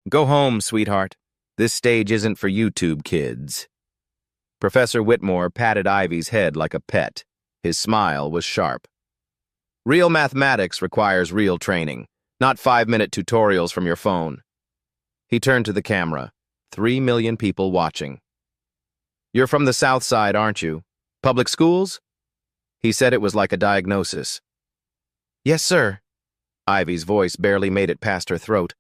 Go home, sweetheart. This stage isn't for YouTube kids. Professor Whitmore patted Ivy's head like a pet. His smile was sharp. Real mathematics requires real training, not 5-minute tutorials from your phone. He turned to the camera. 3 million people watching. You're from the South Side, aren't you? Public schools? He said it was like a diagnosis. Yes, sir. Ivy's voice barely made it past her throat.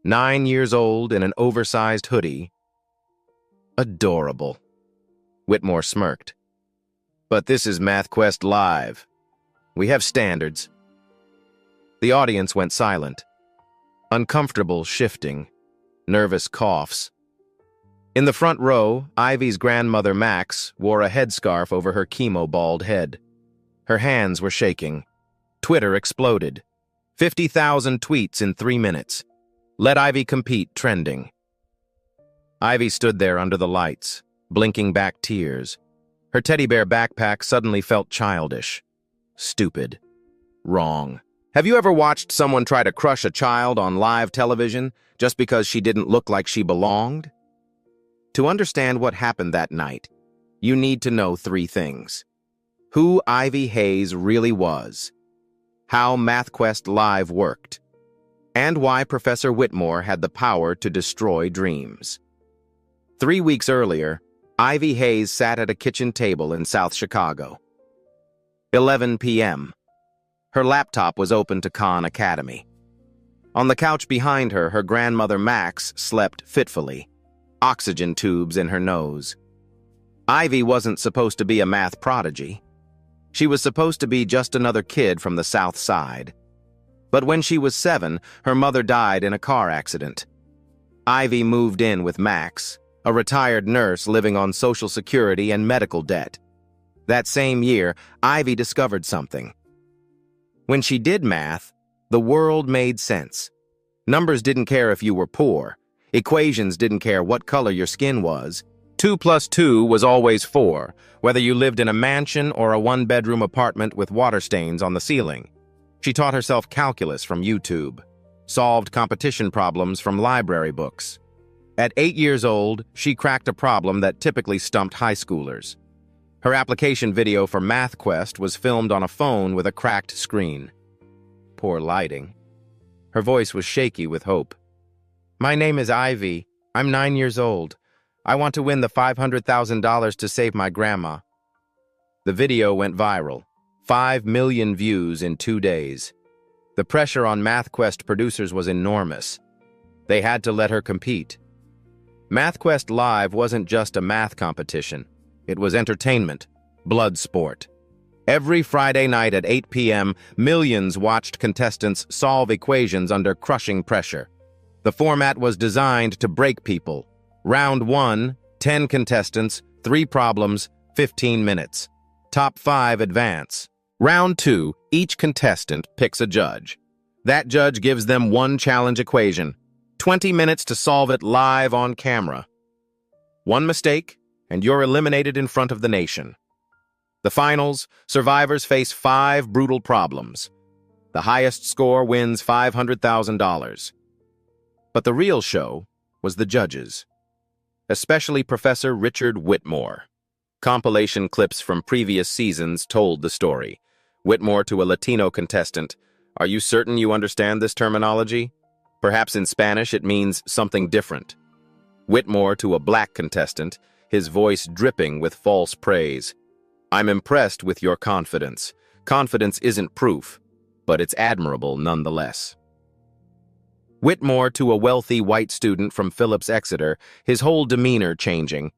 9 years old in an oversized hoodie. Adorable. Whitmore smirked. But this is MathQuest Live. We have standards. The audience went silent. Uncomfortable shifting. Nervous coughs. In the front row, Ivy's grandmother Max wore a headscarf over her chemo-bald head. Her hands were shaking. Twitter exploded. 50,000 tweets in 3 minutes. Let Ivy compete trending. Ivy stood there under the lights, blinking back tears. Her teddy bear backpack suddenly felt childish. Stupid. Wrong. Have you ever watched someone try to crush a child on live television just because she didn't look like she belonged? To understand what happened that night, you need to know 3 things. Who Ivy Hayes really was, how MathQuest Live worked, and why Professor Whitmore had the power to destroy dreams. 3 weeks earlier, Ivy Hayes sat at a kitchen table in South Chicago. 11 p.m. Her laptop was open to Khan Academy. On the couch behind her, her grandmother Max slept fitfully, oxygen tubes in her nose. Ivy wasn't supposed to be a math prodigy. She was supposed to be just another kid from the South Side. But when she was 7, her mother died in a car accident. Ivy moved in with Max, a retired nurse living on Social Security and medical debt. That same year, Ivy discovered something. When she did math, the world made sense. Numbers didn't care if you were poor. Equations didn't care what color your skin was. 2 plus 2 was always 4, whether you lived in a mansion or a 1-bedroom apartment with water stains on the ceiling. She taught herself calculus from YouTube, solved competition problems from library books. At 8 years old, she cracked a problem that typically stumped high schoolers. Her application video for MathQuest was filmed on a phone with a cracked screen. Poor lighting. Her voice was shaky with hope. My name is Ivy. I'm 9 years old. I want to win the $500,000 to save my grandma. The video went viral. 5 million views in 2 days. The pressure on MathQuest producers was enormous. They had to let her compete. MathQuest Live wasn't just a math competition. It was entertainment, blood sport. Every Friday night at 8 p.m., millions watched contestants solve equations under crushing pressure. The format was designed to break people. Round 1, 10 contestants, 3 problems, 15 minutes. Top 5 advance. Round 2, each contestant picks a judge. That judge gives them 1 challenge equation. 20 minutes to solve it live on camera. 1 mistake, and you're eliminated in front of the nation. The finals, survivors face 5 brutal problems. The highest score wins $500,000. But the real show was the judges, especially Professor Richard Whitmore. Compilation clips from previous seasons told the story. Whitmore to a Latino contestant, "Are you certain you understand this terminology? Perhaps in Spanish it means something different." Whitmore to a black contestant, his voice dripping with false praise. "I'm impressed with your confidence. Confidence isn't proof, but it's admirable nonetheless." Whitmore to a wealthy white student from Phillips Exeter, his whole demeanor changing.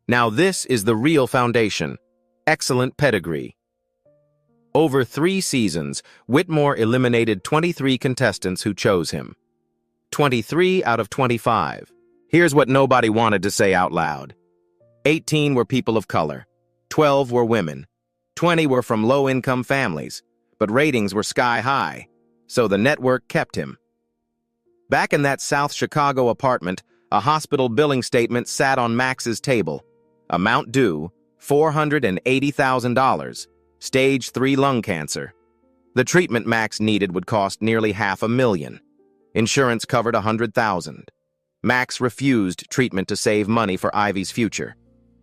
Now this is the real foundation. Excellent pedigree. Over 3 seasons, Whitmore eliminated 23 contestants who chose him. 23 out of 25. Here's what nobody wanted to say out loud. 18 were people of color. 12 were women. 20 were from low-income families. But ratings were sky high, so the network kept him. Back in that South Chicago apartment, a hospital billing statement sat on Max's table. Amount due, $480,000. Stage 3 lung cancer. The treatment Max needed would cost nearly $500,000. Insurance covered $100,000. Max refused treatment to save money for Ivy's future.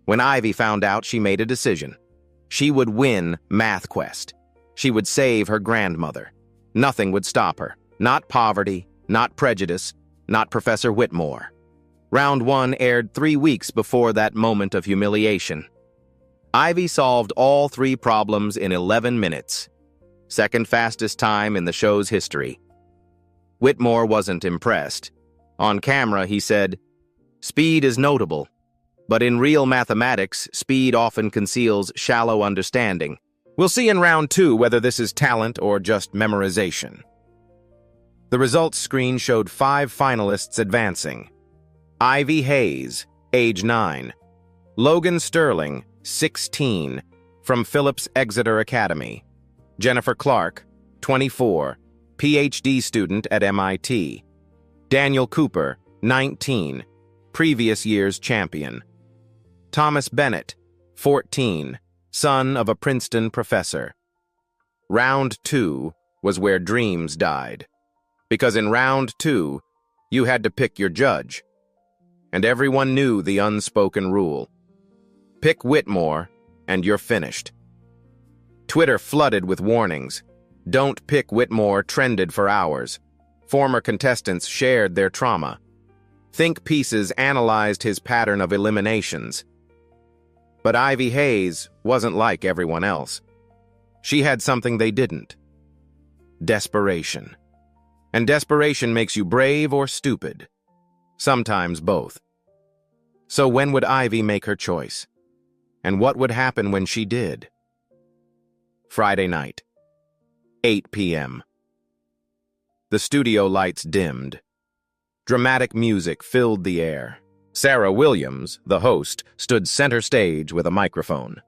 When Ivy found out, she made a decision. She would win Math Quest. She would save her grandmother. Nothing would stop her. Not poverty, not prejudice, not Professor Whitmore. Round 1 aired 3 weeks before that moment of humiliation. Ivy solved all 3 problems in 11 minutes. Second fastest time in the show's history. Whitmore wasn't impressed. On camera, he said, "Speed is notable, but in real mathematics, speed often conceals shallow understanding. We'll see in round 2 whether this is talent or just memorization." The results screen showed 5 finalists advancing. Ivy Hayes, age 9. Logan Sterling, 16, from Phillips Exeter Academy. Jennifer Clark, 24, PhD student at MIT. Daniel Cooper, 19, previous year's champion. Thomas Bennett, 14, son of a Princeton professor. Round 2 was where dreams died. Because in round 2, you had to pick your judge. And everyone knew the unspoken rule. Pick Whitmore, and you're finished. Twitter flooded with warnings. "Don't pick Whitmore" trended for hours. Former contestants shared their trauma. Think Pieces analyzed his pattern of eliminations. But Ivy Hayes wasn't like everyone else. She had something they didn't. Desperation. And desperation makes you brave or stupid. Sometimes both. So when would Ivy make her choice? And what would happen when she did? Friday night, 8 p.m. The studio lights dimmed. Dramatic music filled the air. Sarah Williams, the host, stood center stage with a microphone.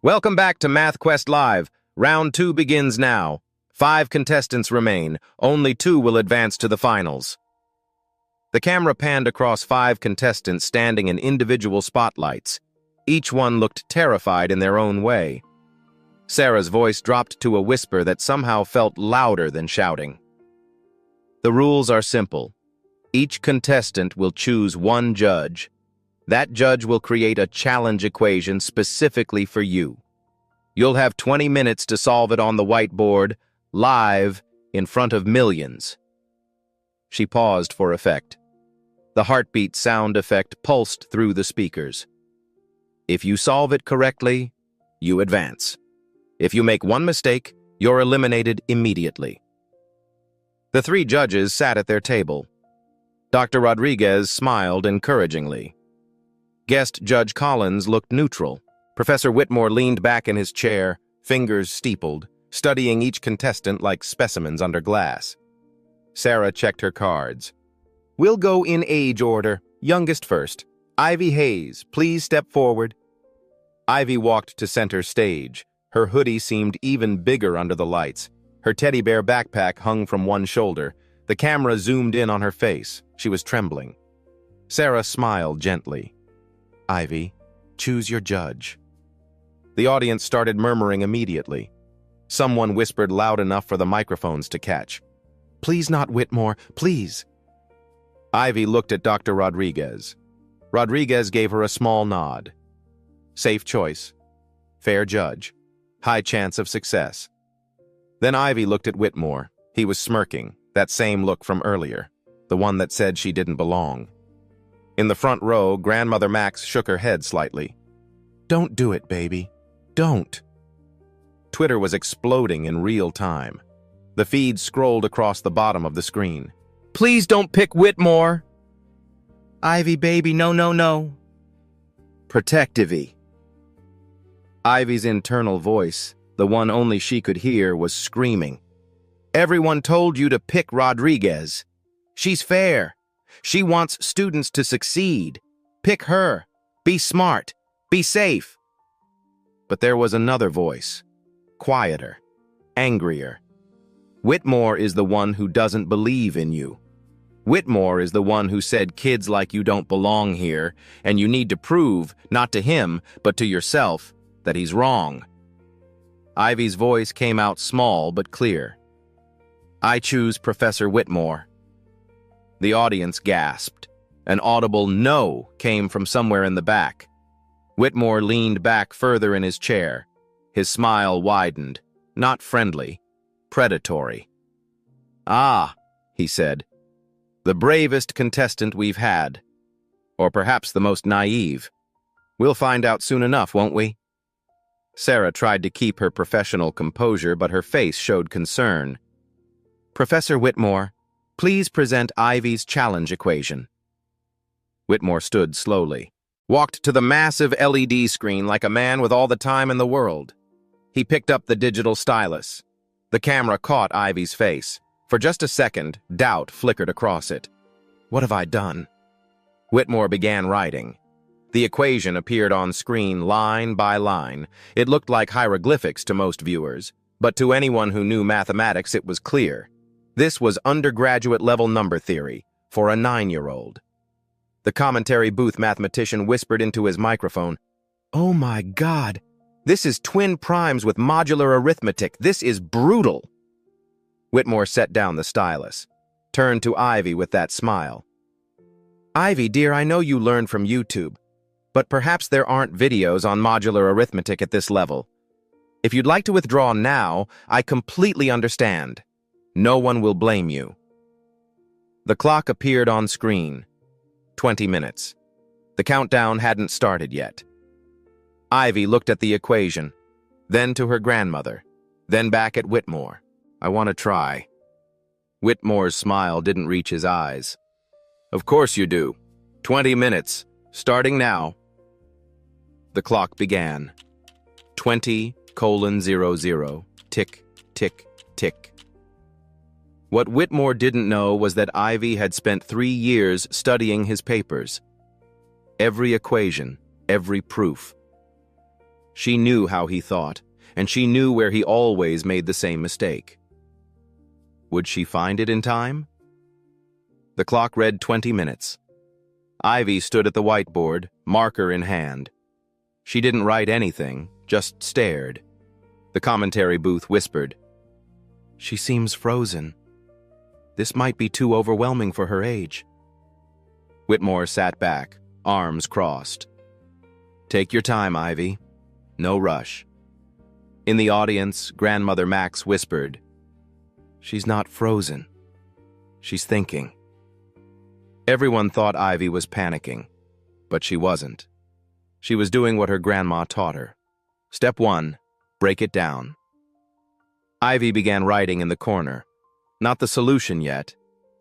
"Welcome back to Math Quest Live. Round 2 begins now. 5 contestants remain. Only 2 will advance to the finals." The camera panned across 5 contestants standing in individual spotlights. Each one looked terrified in their own way. Sarah's voice dropped to a whisper that somehow felt louder than shouting. "The rules are simple. Each contestant will choose one judge. That judge will create a challenge equation specifically for you. You'll have 20 minutes to solve it on the whiteboard, live, in front of millions." She paused for effect. The heartbeat sound effect pulsed through the speakers. "If you solve it correctly, you advance. If you make one mistake, you're eliminated immediately." The 3 judges sat at their table. Dr. Rodriguez smiled encouragingly. Guest Judge Collins looked neutral. Professor Whitmore leaned back in his chair, fingers steepled, studying each contestant like specimens under glass. Sarah checked her cards. "We'll go in age order. Youngest first. Ivy Hayes, please step forward." Ivy walked to center stage. Her hoodie seemed even bigger under the lights. Her teddy bear backpack hung from one shoulder. The camera zoomed in on her face. She was trembling. Sarah smiled gently. "Ivy, choose your judge." The audience started murmuring immediately. Someone whispered loud enough for the microphones to catch. "Please not Whitmore, please." Ivy looked at Dr. Rodriguez. Rodriguez gave her a small nod. Safe choice. Fair judge. High chance of success. Then Ivy looked at Whitmore. He was smirking, that same look from earlier, the one that said she didn't belong. In the front row, Grandmother Max shook her head slightly. "Don't do it, baby. Don't." Twitter was exploding in real time. The feed scrolled across the bottom of the screen. "Please don't pick Whitmore." "Ivy, baby, no, no, no." "Protectivey." Ivy's internal voice, the one only she could hear, was screaming. "Everyone told you to pick Rodriguez. She's fair. She wants students to succeed. Pick her. Be smart. Be safe." But there was another voice, quieter, angrier. "Whitmore is the one who doesn't believe in you. Whitmore is the one who said kids like you don't belong here, and you need to prove, not to him, but to yourself, that he's wrong." Ivy's voice came out small but clear. "I choose Professor Whitmore." The audience gasped. An audible "no" came from somewhere in the back. Whitmore leaned back further in his chair. His smile widened. Not friendly. Predatory. "Ah," he said. "The bravest contestant we've had. Or perhaps the most naive. We'll find out soon enough, won't we?" Sarah tried to keep her professional composure, but her face showed concern. "Professor Whitmore, please present Ivy's challenge equation." Whitmore stood slowly, walked to the massive LED screen like a man with all the time in the world. He picked up the digital stylus. The camera caught Ivy's face. For just a second, doubt flickered across it. What have I done? Whitmore began writing. The equation appeared on screen line by line. It looked like hieroglyphics to most viewers, but to anyone who knew mathematics it was clear. This was undergraduate-level number theory for a 9-year-old. The commentary booth mathematician whispered into his microphone, "Oh my God, this is twin primes with modular arithmetic. This is brutal." Whitmore set down the stylus, turned to Ivy with that smile. "Ivy, dear, I know you learned from YouTube, but perhaps there aren't videos on modular arithmetic at this level. If you'd like to withdraw now, I completely understand. No one will blame you." The clock appeared on screen. 20 minutes. The countdown hadn't started yet. Ivy looked at the equation, then to her grandmother, then back at Whitmore. "I want to try." Whitmore's smile didn't reach his eyes. "Of course you do. 20 minutes, starting now." The clock began. 20:00, tick, tick, tick. What Whitmore didn't know was that Ivy had spent 3 years studying his papers. Every equation, every proof. She knew how he thought, and she knew where he always made the same mistake. Would she find it in time? The clock read 20 minutes. Ivy stood at the whiteboard, marker in hand. She didn't write anything, just stared. The commentary booth whispered, "She seems frozen. This might be too overwhelming for her age." Whitmore sat back, arms crossed. "Take your time, Ivy. No rush." In the audience, Grandmother Max whispered, "She's not frozen. She's thinking." Everyone thought Ivy was panicking, but she wasn't. She was doing what her grandma taught her. Step 1, break it down. Ivy began writing in the corner. Not the solution yet,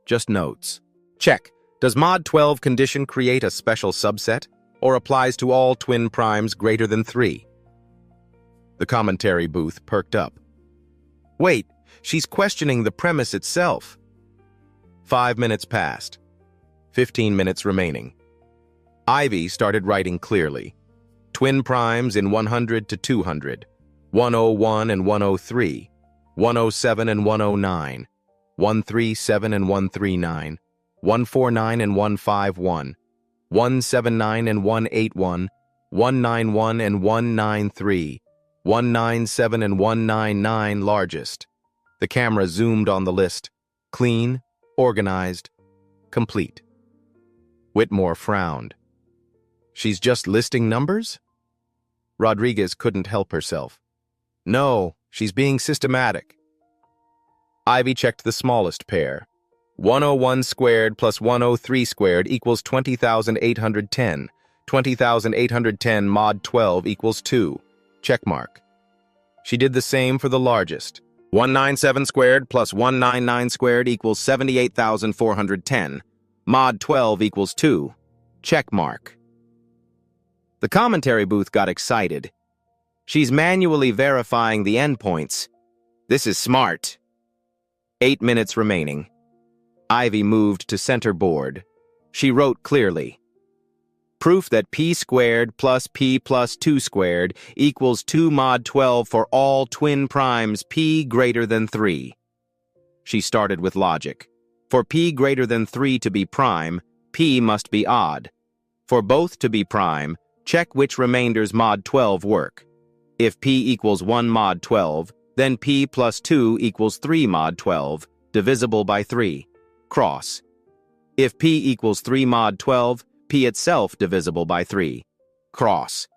just notes. Check. Does mod 12 condition create a special subset, or applies to all twin primes greater than 3? The commentary booth perked up. Wait, she's questioning the premise itself. 5 minutes passed. 15 minutes remaining. Ivy started writing clearly. Twin primes in 100 to 200, 101 and 103, 107 and 109, 137 and 139, 149 and 151, 179 and 181, 191 and 193, 197 and 199 largest. The camera zoomed on the list. Clean, organized, complete. Whitmore frowned. She's just listing numbers? Rodriguez couldn't help herself. No, she's being systematic. Ivy checked the smallest pair. 101 squared plus 103 squared equals 20,810. 20,810 mod 12 equals 2. Checkmark. She did the same for the largest. 197 squared plus 199 squared equals 78,410. Mod 12 equals 2. Checkmark. The commentary booth got excited. She's manually verifying the endpoints. This is smart. 8 minutes remaining. Ivy moved to center board. She wrote clearly. Proof that p squared plus p plus 2 squared equals 2 mod 12 for all twin primes p greater than 3. She started with logic. For p greater than 3 to be prime, p must be odd. For both to be prime, check which remainders mod 12 work. If p equals 1 mod 12, then p plus 2 equals 3 mod 12, divisible by 3. Cross. If p equals 3 mod 12, p itself divisible by 3. Cross.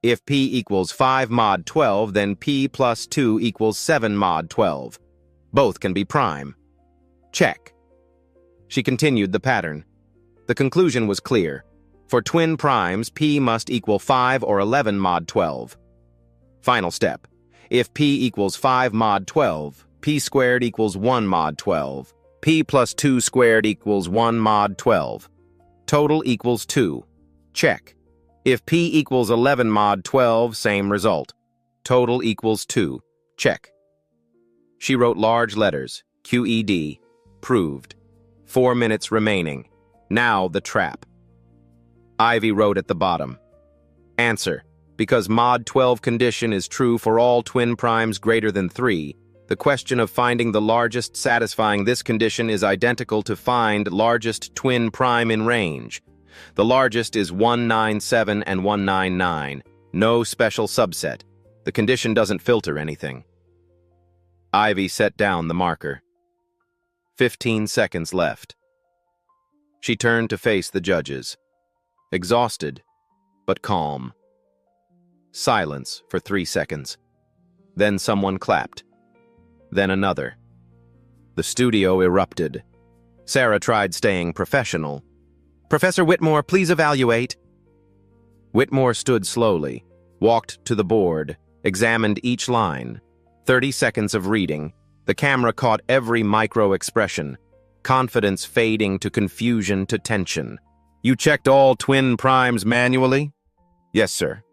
If p equals 5 mod 12, then p plus 2 equals 7 mod 12. Both can be prime. Check. She continued the pattern. The conclusion was clear. For twin primes, p must equal 5 or 11 mod 12. Final step. If p equals 5 mod 12, p squared equals 1 mod 12. P plus 2 squared equals 1 mod 12. Total equals 2. Check. If p equals 11 mod 12, same result. Total equals 2. Check. She wrote large letters, QED, proved. 4 minutes remaining. Now the trap. Ivy wrote at the bottom. Answer. Because mod 12 condition is true for all twin primes greater than 3, the question of finding the largest satisfying this condition is identical to find largest twin prime in range. The largest is 197 and 199. No special subset. The condition doesn't filter anything. Ivy set down the marker. 15 seconds left. She turned to face the judges. Exhausted, but calm. Silence for 3 seconds. Then someone clapped. Then another. The studio erupted. Sarah tried staying professional. Professor Whitmore, please evaluate. Whitmore stood slowly, walked to the board, examined each line. 30 seconds of reading. The camera caught every micro-expression. Confidence fading to confusion to tension. You checked all twin primes manually? Yes, sir.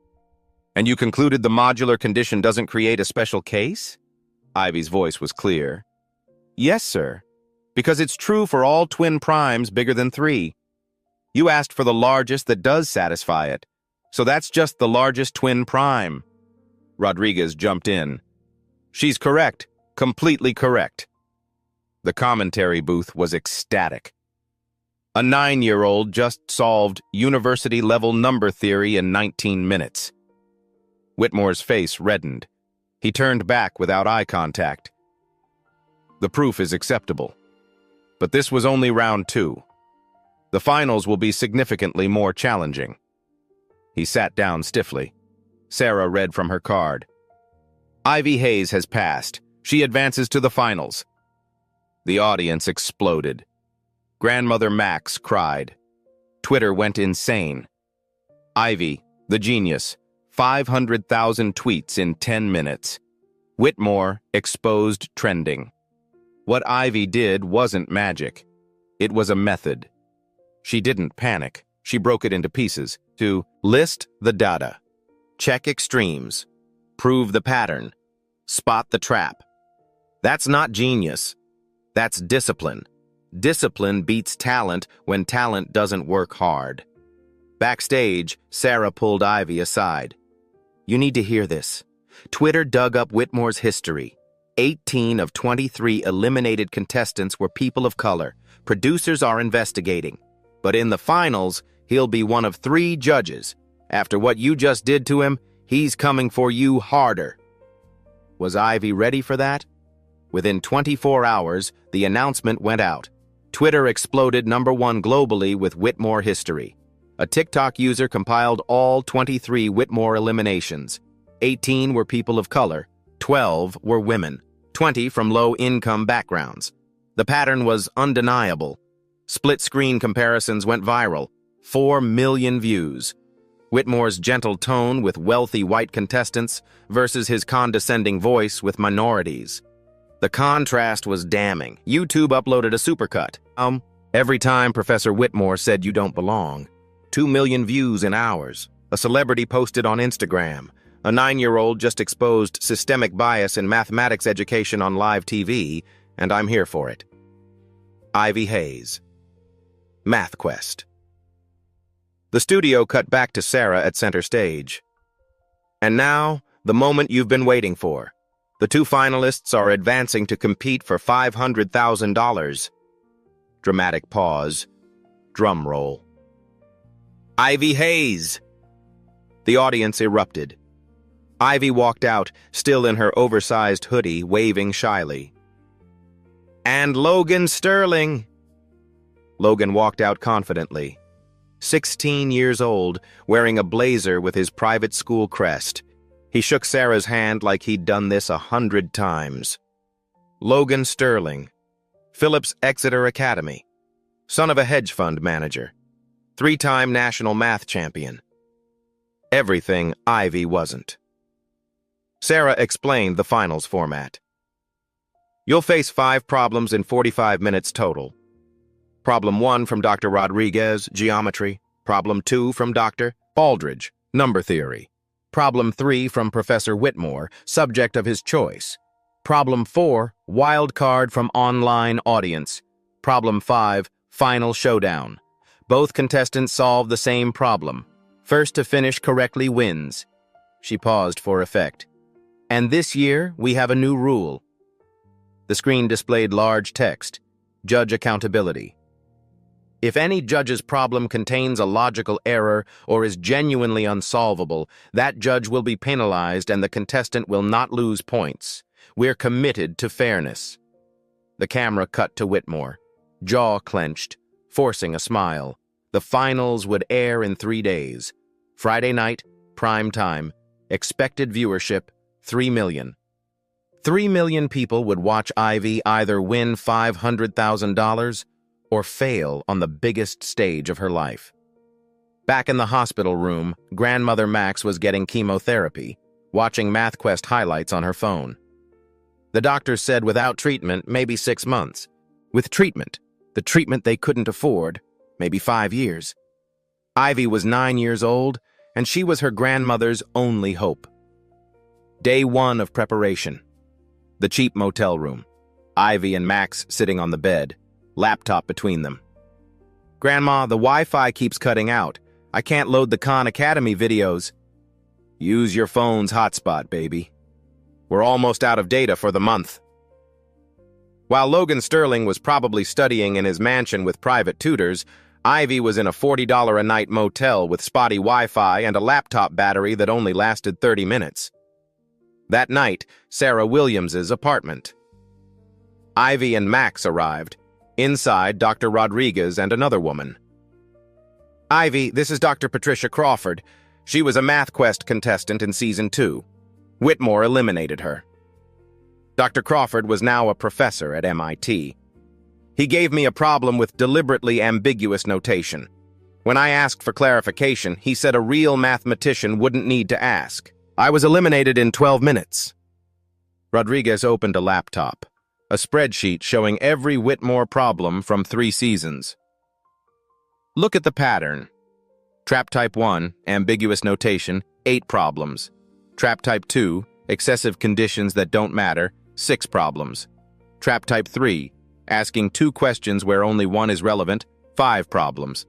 And you concluded the modular condition doesn't create a special case? Ivy's voice was clear. Yes, sir. Because it's true for all twin primes bigger than 3. You asked for the largest that does satisfy it. So that's just the largest twin prime. Rodriguez jumped in. She's correct. Completely correct. The commentary booth was ecstatic. A 9-year-old just solved university-level number theory in 19 minutes. Whitmore's face reddened. He turned back without eye contact. The proof is acceptable. But this was only round 2. The finals will be significantly more challenging. He sat down stiffly. Sarah read from her card. Ivy Hayes has passed. She advances to the finals. The audience exploded. Grandmother Max cried. Twitter went insane. Ivy, the genius, 500,000 tweets in 10 minutes. Whitmore exposed trending. What Ivy did wasn't magic. It was a method. She didn't panic. She broke it into pieces to list the data, check extremes, prove the pattern, spot the trap. That's not genius. That's discipline. Discipline beats talent when talent doesn't work hard. Backstage, Sarah pulled Ivy aside. You need to hear this. Twitter dug up Whitmore's history. 18 of 23 eliminated contestants were people of color. Producers are investigating. But in the finals, he'll be one of 3 judges. After what you just did to him, he's coming for you harder. Was Ivy ready for that? Within 24 hours, the announcement went out. Twitter exploded #1 globally with Whitmore history. A TikTok user compiled all 23 Whitmore eliminations. 18 were people of color, 12 were women, 20 from low-income backgrounds. The pattern was undeniable. Split-screen comparisons went viral. 4 million views. Whitmore's gentle tone with wealthy white contestants versus his condescending voice with minorities. The contrast was damning. YouTube uploaded a supercut. Every time Professor Whitmore said you don't belong. 2 million views in hours. A celebrity posted on Instagram. A 9-year-old just exposed systemic bias in mathematics education on live TV, and I'm here for it. Ivy Hayes. Math Quest. The studio cut back to Sarah at center stage. And now, the moment you've been waiting for. The 2 finalists are advancing to compete for $500,000. Dramatic pause. Drum roll. Ivy Hayes! The audience erupted. Ivy walked out, still in her oversized hoodie, waving shyly. And Logan Sterling! Logan walked out confidently. 16 years old, wearing a blazer with his private school crest. He shook Sarah's hand like he'd done this 100 times. Logan Sterling, Phillips Exeter Academy, son of a hedge fund manager, 3-time national math champion. Everything Ivy wasn't. Sarah explained the finals format. You'll face 5 problems in 45 minutes total. Problem 1 from Dr. Rodriguez, geometry. Problem 2 from Dr. Baldridge, number theory. Problem 3 from Professor Whitmore, subject of his choice. Problem 4, wild card from online audience. Problem 5, final showdown. Both contestants solve the same problem. First to finish correctly wins. She paused for effect. And this year, we have a new rule. The screen displayed large text. Judge accountability. If any judge's problem contains a logical error or is genuinely unsolvable, that judge will be penalized and the contestant will not lose points. We're committed to fairness. The camera cut to Whitmore, jaw clenched, forcing a smile. The finals would air in 3 days. Friday night, prime time, expected viewership, 3 million. 3 million people would watch Ivy either win $500,000 or fail on the biggest stage of her life. Back in the hospital room, grandmother Max was getting chemotherapy, watching MathQuest highlights on her phone. The doctors said without treatment, maybe 6 months. With treatment, the treatment they couldn't afford, maybe 5 years. Ivy was 9 years old, and she was her grandmother's only hope. Day 1 of preparation. The cheap motel room. Ivy and Max sitting on the bed, laptop between them. Grandma, the Wi-Fi keeps cutting out. I can't load the Khan Academy videos. Use your phone's hotspot, baby. We're almost out of data for the month. While Logan Sterling was probably studying in his mansion with private tutors, Ivy was in a $40 a night motel with spotty Wi-Fi and a laptop battery that only lasted 30 minutes. That night, Sarah Williams's apartment. Ivy and Max arrived. Inside, Dr. Rodriguez and another woman. Ivy, this is Dr. Patricia Crawford. She was a MathQuest contestant in Season 2. Whitmore eliminated her. Dr. Crawford was now a professor at MIT. He gave me a problem with deliberately ambiguous notation. When I asked for clarification, he said a real mathematician wouldn't need to ask. I was eliminated in 12 minutes. Rodriguez opened a laptop. A spreadsheet showing every Whitmore problem from 3 seasons. Look at the pattern. Trap Type 1, ambiguous notation, 8 problems. Trap Type 2, excessive conditions that don't matter, 6 problems. Trap Type 3, asking 2 questions where only 1 is relevant, 5 problems.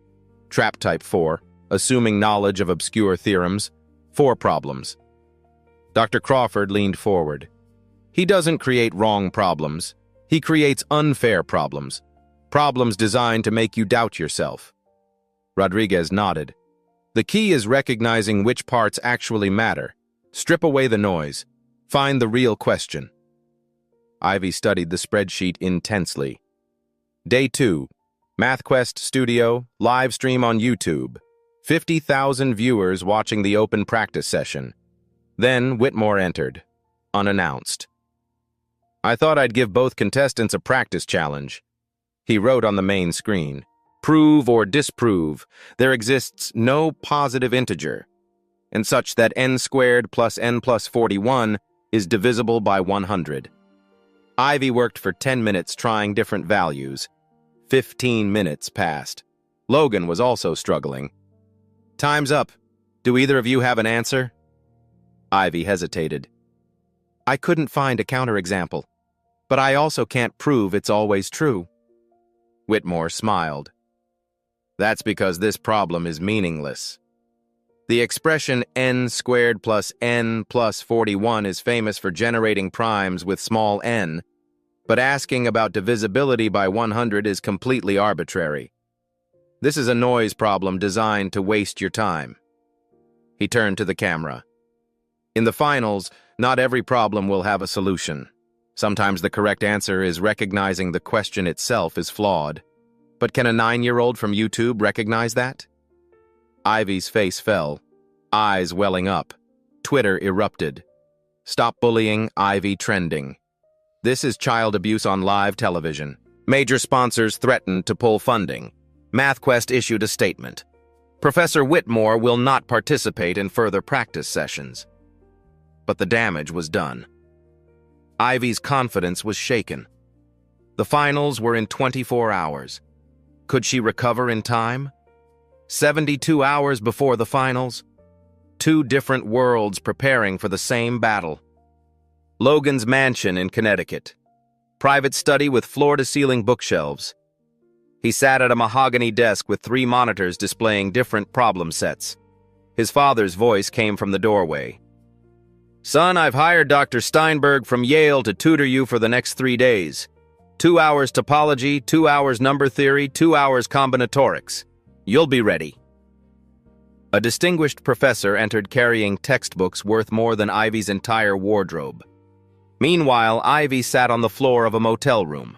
Trap Type 4, assuming knowledge of obscure theorems, 4 problems. Dr. Crawford leaned forward. He doesn't create wrong problems. He creates unfair problems. Problems designed to make you doubt yourself. Rodriguez nodded. The key is recognizing which parts actually matter. Strip away the noise. Find the real question. Ivy studied the spreadsheet intensely. Day 2. MathQuest Studio, live stream on YouTube. 50,000 viewers watching the open practice session. Then Whitmore entered, unannounced. I thought I'd give both contestants a practice challenge. He wrote on the main screen, prove or disprove there exists no positive integer, and such that n squared plus n plus 41 is divisible by 100. Ivy worked for 10 minutes trying different values. 15 minutes passed. Logan was also struggling. Time's up. Do either of you have an answer? Ivy hesitated. I couldn't find a counterexample, but I also can't prove it's always true. Whitmore smiled. That's because this problem is meaningless. The expression n squared plus n plus 41 is famous for generating primes with small n, but asking about divisibility by 100 is completely arbitrary. This is a noise problem designed to waste your time. He turned to the camera. In the finals, not every problem will have a solution. Sometimes the correct answer is recognizing the question itself is flawed. But can a 9-year-old from YouTube recognize that? Ivy's face fell, eyes welling up. Twitter erupted. Stop bullying, Ivy trending. This is child abuse on live television. Major sponsors threatened to pull funding. MathQuest issued a statement. Professor Whitmore will not participate in further practice sessions. But the damage was done. Ivy's confidence was shaken. The finals were in 24 hours. Could she recover in time? 72 hours before the finals? 2 different worlds preparing for the same battle. Logan's mansion in Connecticut. Private study with floor-to-ceiling bookshelves. He sat at a mahogany desk with 3 monitors displaying different problem sets. His father's voice came from the doorway. "Son, I've hired Dr. Steinberg from Yale to tutor you for the next 3 days. 2 hours topology, 2 hours number theory, 2 hours combinatorics. You'll be ready." A distinguished professor entered carrying textbooks worth more than Ivy's entire wardrobe. Meanwhile, Ivy sat on the floor of a motel room.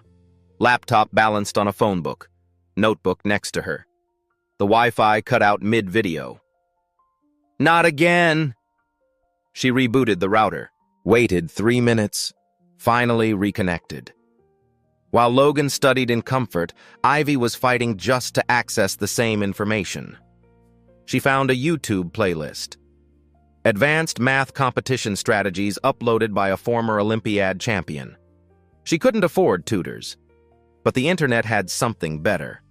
Laptop balanced on a phone book. Notebook next to her. The Wi-Fi cut out mid-video. "Not again!" She rebooted the router, waited 3 minutes, finally reconnected. While Logan studied in comfort, Ivy was fighting just to access the same information. She found a YouTube playlist. Advanced math competition strategies uploaded by a former Olympiad champion. She couldn't afford tutors, but the internet had something better.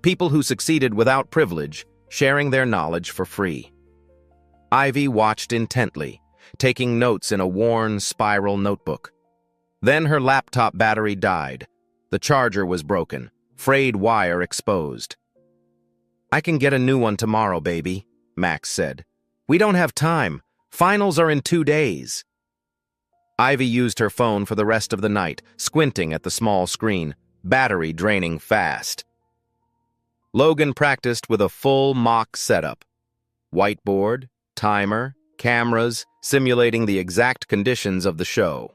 People who succeeded without privilege, sharing their knowledge for free. Ivy watched intently, taking notes in a worn spiral notebook. Then her laptop battery died. The charger was broken, frayed wire exposed. "I can get a new one tomorrow, baby," Max said. "We don't have time. Finals are in 2 days." Ivy used her phone for the rest of the night, squinting at the small screen, battery draining fast. Logan practiced with a full mock setup. Whiteboard, timer, cameras, simulating the exact conditions of the show.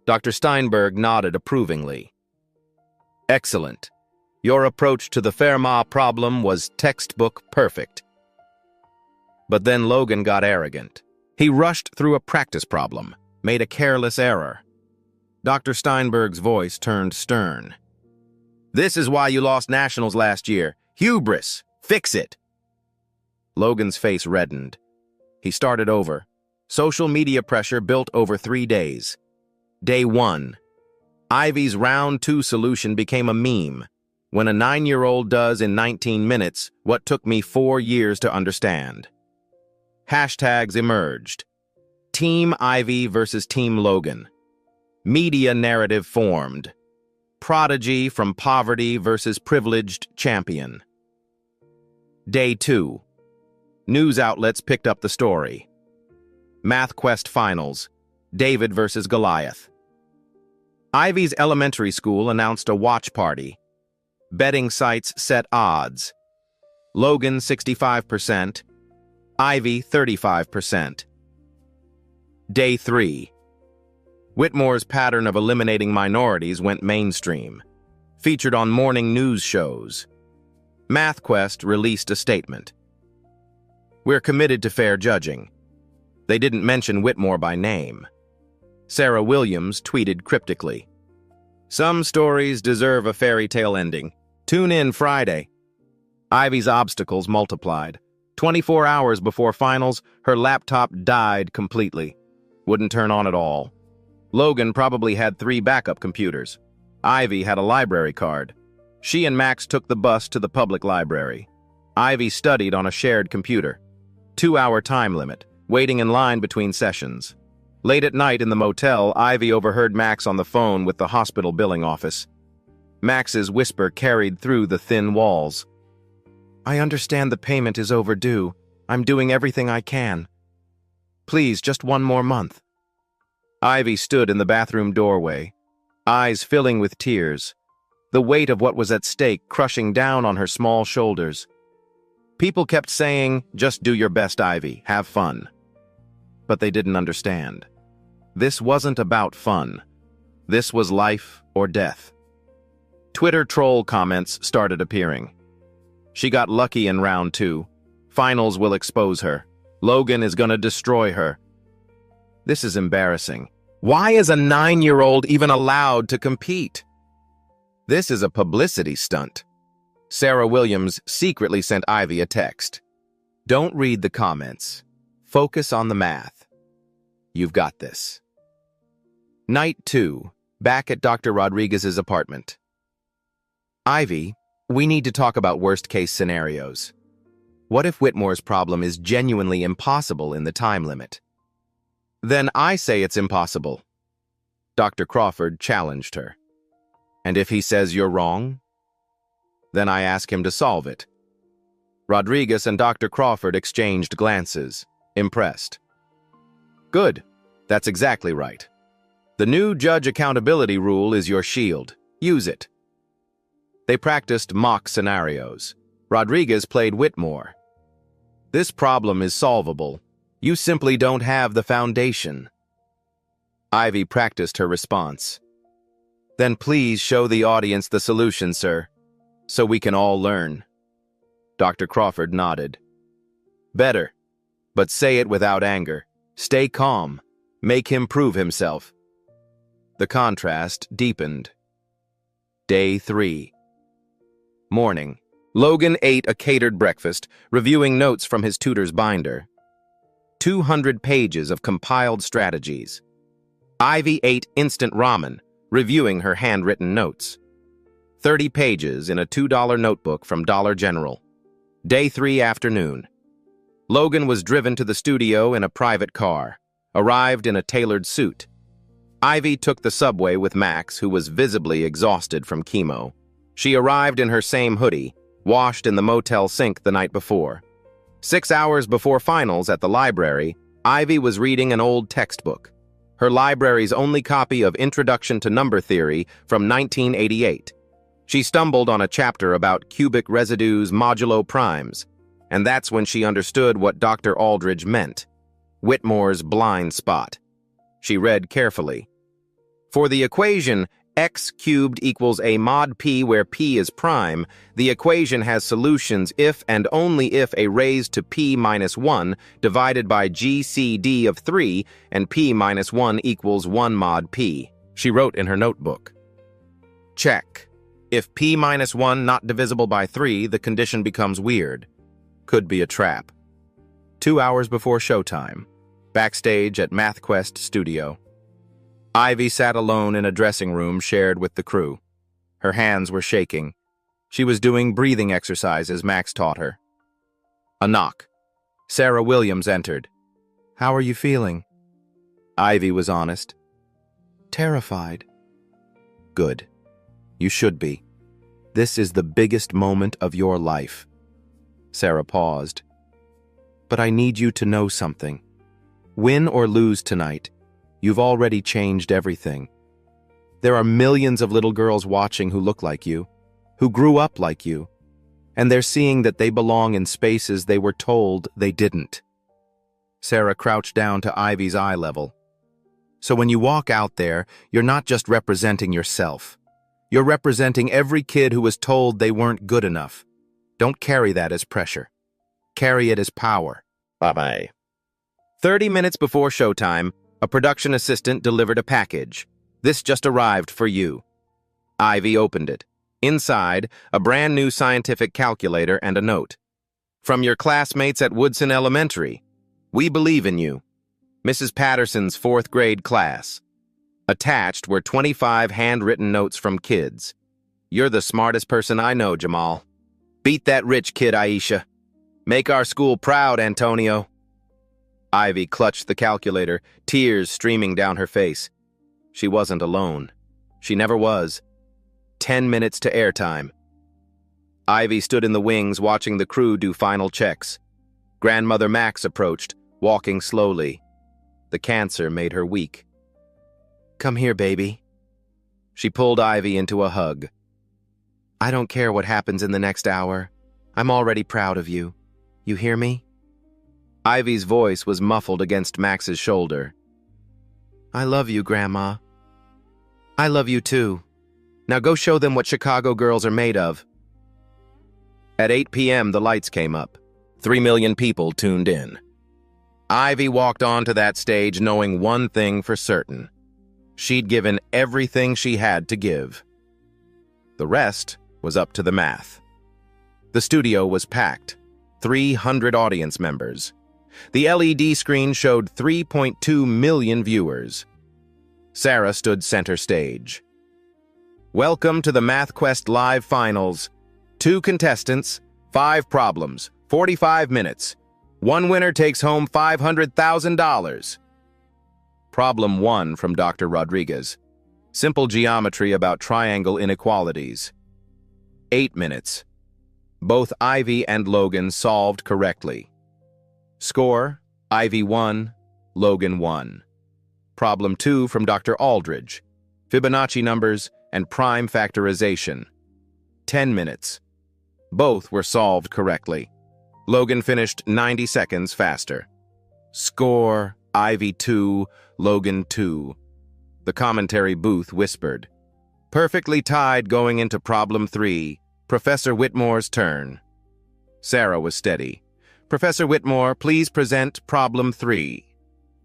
Dr. Steinberg nodded approvingly. "Excellent. Your approach to the Fermat problem was textbook perfect." But then Logan got arrogant. He rushed through a practice problem, made a careless error. Dr. Steinberg's voice turned stern. "This is why you lost nationals last year. Hubris. Fix it." Logan's face reddened. He started over. Social media pressure built over 3 days. Day 1. Ivy's round 2 solution became a meme. When a 9-year-old does in 19 minutes what took me 4 years to understand. Hashtags emerged. Team Ivy versus Team Logan. Media narrative formed. Prodigy from poverty versus privileged champion. Day 2. News outlets picked up the story. MathQuest Finals. David versus Goliath. Ivy's elementary school announced a watch party. Betting sites set odds. Logan 65%. Ivy 35%. Day 3. Whitmore's pattern of eliminating minorities went mainstream. Featured on morning news shows. MathQuest released a statement. "We're committed to fair judging." They didn't mention Whitmore by name. Sarah Williams tweeted cryptically, "Some stories deserve a fairy tale ending. Tune in Friday." Ivy's obstacles multiplied. 24 hours before finals, her laptop died completely. Wouldn't turn on at all. Logan probably had 3 backup computers. Ivy had a library card. She and Max took the bus to the public library. Ivy studied on a shared computer. 2-hour time limit, waiting in line between sessions. Late at night in the motel, Ivy overheard Max on the phone with the hospital billing office. Max's whisper carried through the thin walls. "I understand the payment is overdue. I'm doing everything I can. Please, just 1 more month." Ivy stood in the bathroom doorway, eyes filling with tears, the weight of what was at stake crushing down on her small shoulders. People kept saying, "Just do your best, Ivy. Have fun." But they didn't understand. This wasn't about fun. This was life or death. Twitter troll comments started appearing. She got lucky in round 2. Finals will expose her. Logan is gonna destroy her. This is embarrassing. Why is a 9-year-old even allowed to compete? This is a publicity stunt. Sarah Williams secretly sent Ivy a text. Don't read the comments. Focus on the math. You've got this. Night 2, back at Dr. Rodriguez's apartment. Ivy, we need to talk about worst-case scenarios. What if Whitmore's problem is genuinely impossible in the time limit? Then I say it's impossible. Dr. Crawford challenged her. And if he says you're wrong? Then I ask him to solve it. Rodriguez and Dr. Crawford exchanged glances, impressed. Good. That's exactly right. The new judge accountability rule is your shield. Use it. They practiced mock scenarios. Rodriguez played Whitmore. This problem is solvable. You simply don't have the foundation. Ivy practiced her response. Then please show the audience the solution, sir, so we can all learn. Dr. Crawford nodded. Better, but say it without anger. Stay calm. Make him prove himself. The contrast deepened. Day 3. Morning. Logan ate a catered breakfast, reviewing notes from his tutor's binder. 200 pages of compiled strategies. Ivy ate instant ramen, reviewing her handwritten notes. 30 pages in a $2 notebook from Dollar General. Day 3 afternoon. Logan was driven to the studio in a private car, arrived in a tailored suit. Ivy took the subway with Max, who was visibly exhausted from chemo. She arrived in her same hoodie, washed in the motel sink the night before. 6 hours before finals at the library, Ivy was reading an old textbook, her library's only copy of Introduction to Number Theory from 1988. She stumbled on a chapter about cubic residues modulo primes, and that's when she understood what Dr. Aldridge meant. Whitmore's blind spot. She read carefully. For the equation x cubed equals a mod p where p is prime, the equation has solutions if and only if a raised to p minus 1 divided by GCD of 3 and p minus 1 equals 1 mod p. She wrote in her notebook. Check. If p minus 1 not divisible by 3, the condition becomes weird. Could be a trap. 2 hours before showtime. Backstage at MathQuest studio. Ivy sat alone in a dressing room shared with the crew. Her hands were shaking. She was doing breathing exercises Max taught her. A knock. Sarah Williams entered. How are you feeling? Ivy was honest. Terrified. Good. You should be. This is the biggest moment of your life. Sarah paused. But I need you to know something. Win or lose tonight, you've already changed everything. There are millions of little girls watching who look like you, who grew up like you, and they're seeing that they belong in spaces they were told they didn't. Sarah crouched down to Ivy's eye level. So when you walk out there, you're not just representing yourself. You're representing every kid who was told they weren't good enough. Don't carry that as pressure. Carry it as power. Bye-bye. 30 minutes before showtime, a production assistant delivered a package. This just arrived for you. Ivy opened it. Inside, a brand new scientific calculator and a note. From your classmates at Woodson Elementary. We believe in you. Mrs. Patterson's 4th grade class. Attached were 25 handwritten notes from kids. You're the smartest person I know, Jamal. Beat that rich kid, Aisha. Make our school proud, Antonio. Ivy clutched the calculator, tears streaming down her face. She wasn't alone. She never was. 10 minutes to airtime. Ivy stood in the wings watching the crew do final checks. Grandmother Max approached, walking slowly. The cancer made her weak. Come here, baby. She pulled Ivy into a hug. I don't care what happens in the next hour. I'm already proud of you. You hear me? Ivy's voice was muffled against Max's shoulder. I love you, Grandma. I love you too. Now go show them what Chicago girls are made of. At 8 p.m., the lights came up. 3 million people tuned in. Ivy walked onto that stage knowing one thing for certain. She'd given everything she had to give. The rest was up to the math. The studio was packed. 300 audience members. The LED screen showed 3.2 million viewers. Sarah stood center stage. Welcome to the MathQuest Live Finals. 2 contestants, 5 problems, 45 minutes. One winner takes home $500,000. Problem 1 from Dr. Rodriguez. Simple geometry about triangle inequalities. 8 minutes. Both Ivy and Logan solved correctly. Score, Ivy 1, Logan 1. Problem 2 from Dr. Aldridge. Fibonacci numbers and prime factorization. 10 minutes. Both were solved correctly. Logan finished 90 seconds faster. Score, Ivy 2, Logan 2. The commentary booth whispered. Perfectly tied going into problem 3. Professor Whitmore's turn. Sarah was steady. Professor Whitmore, please present problem 3.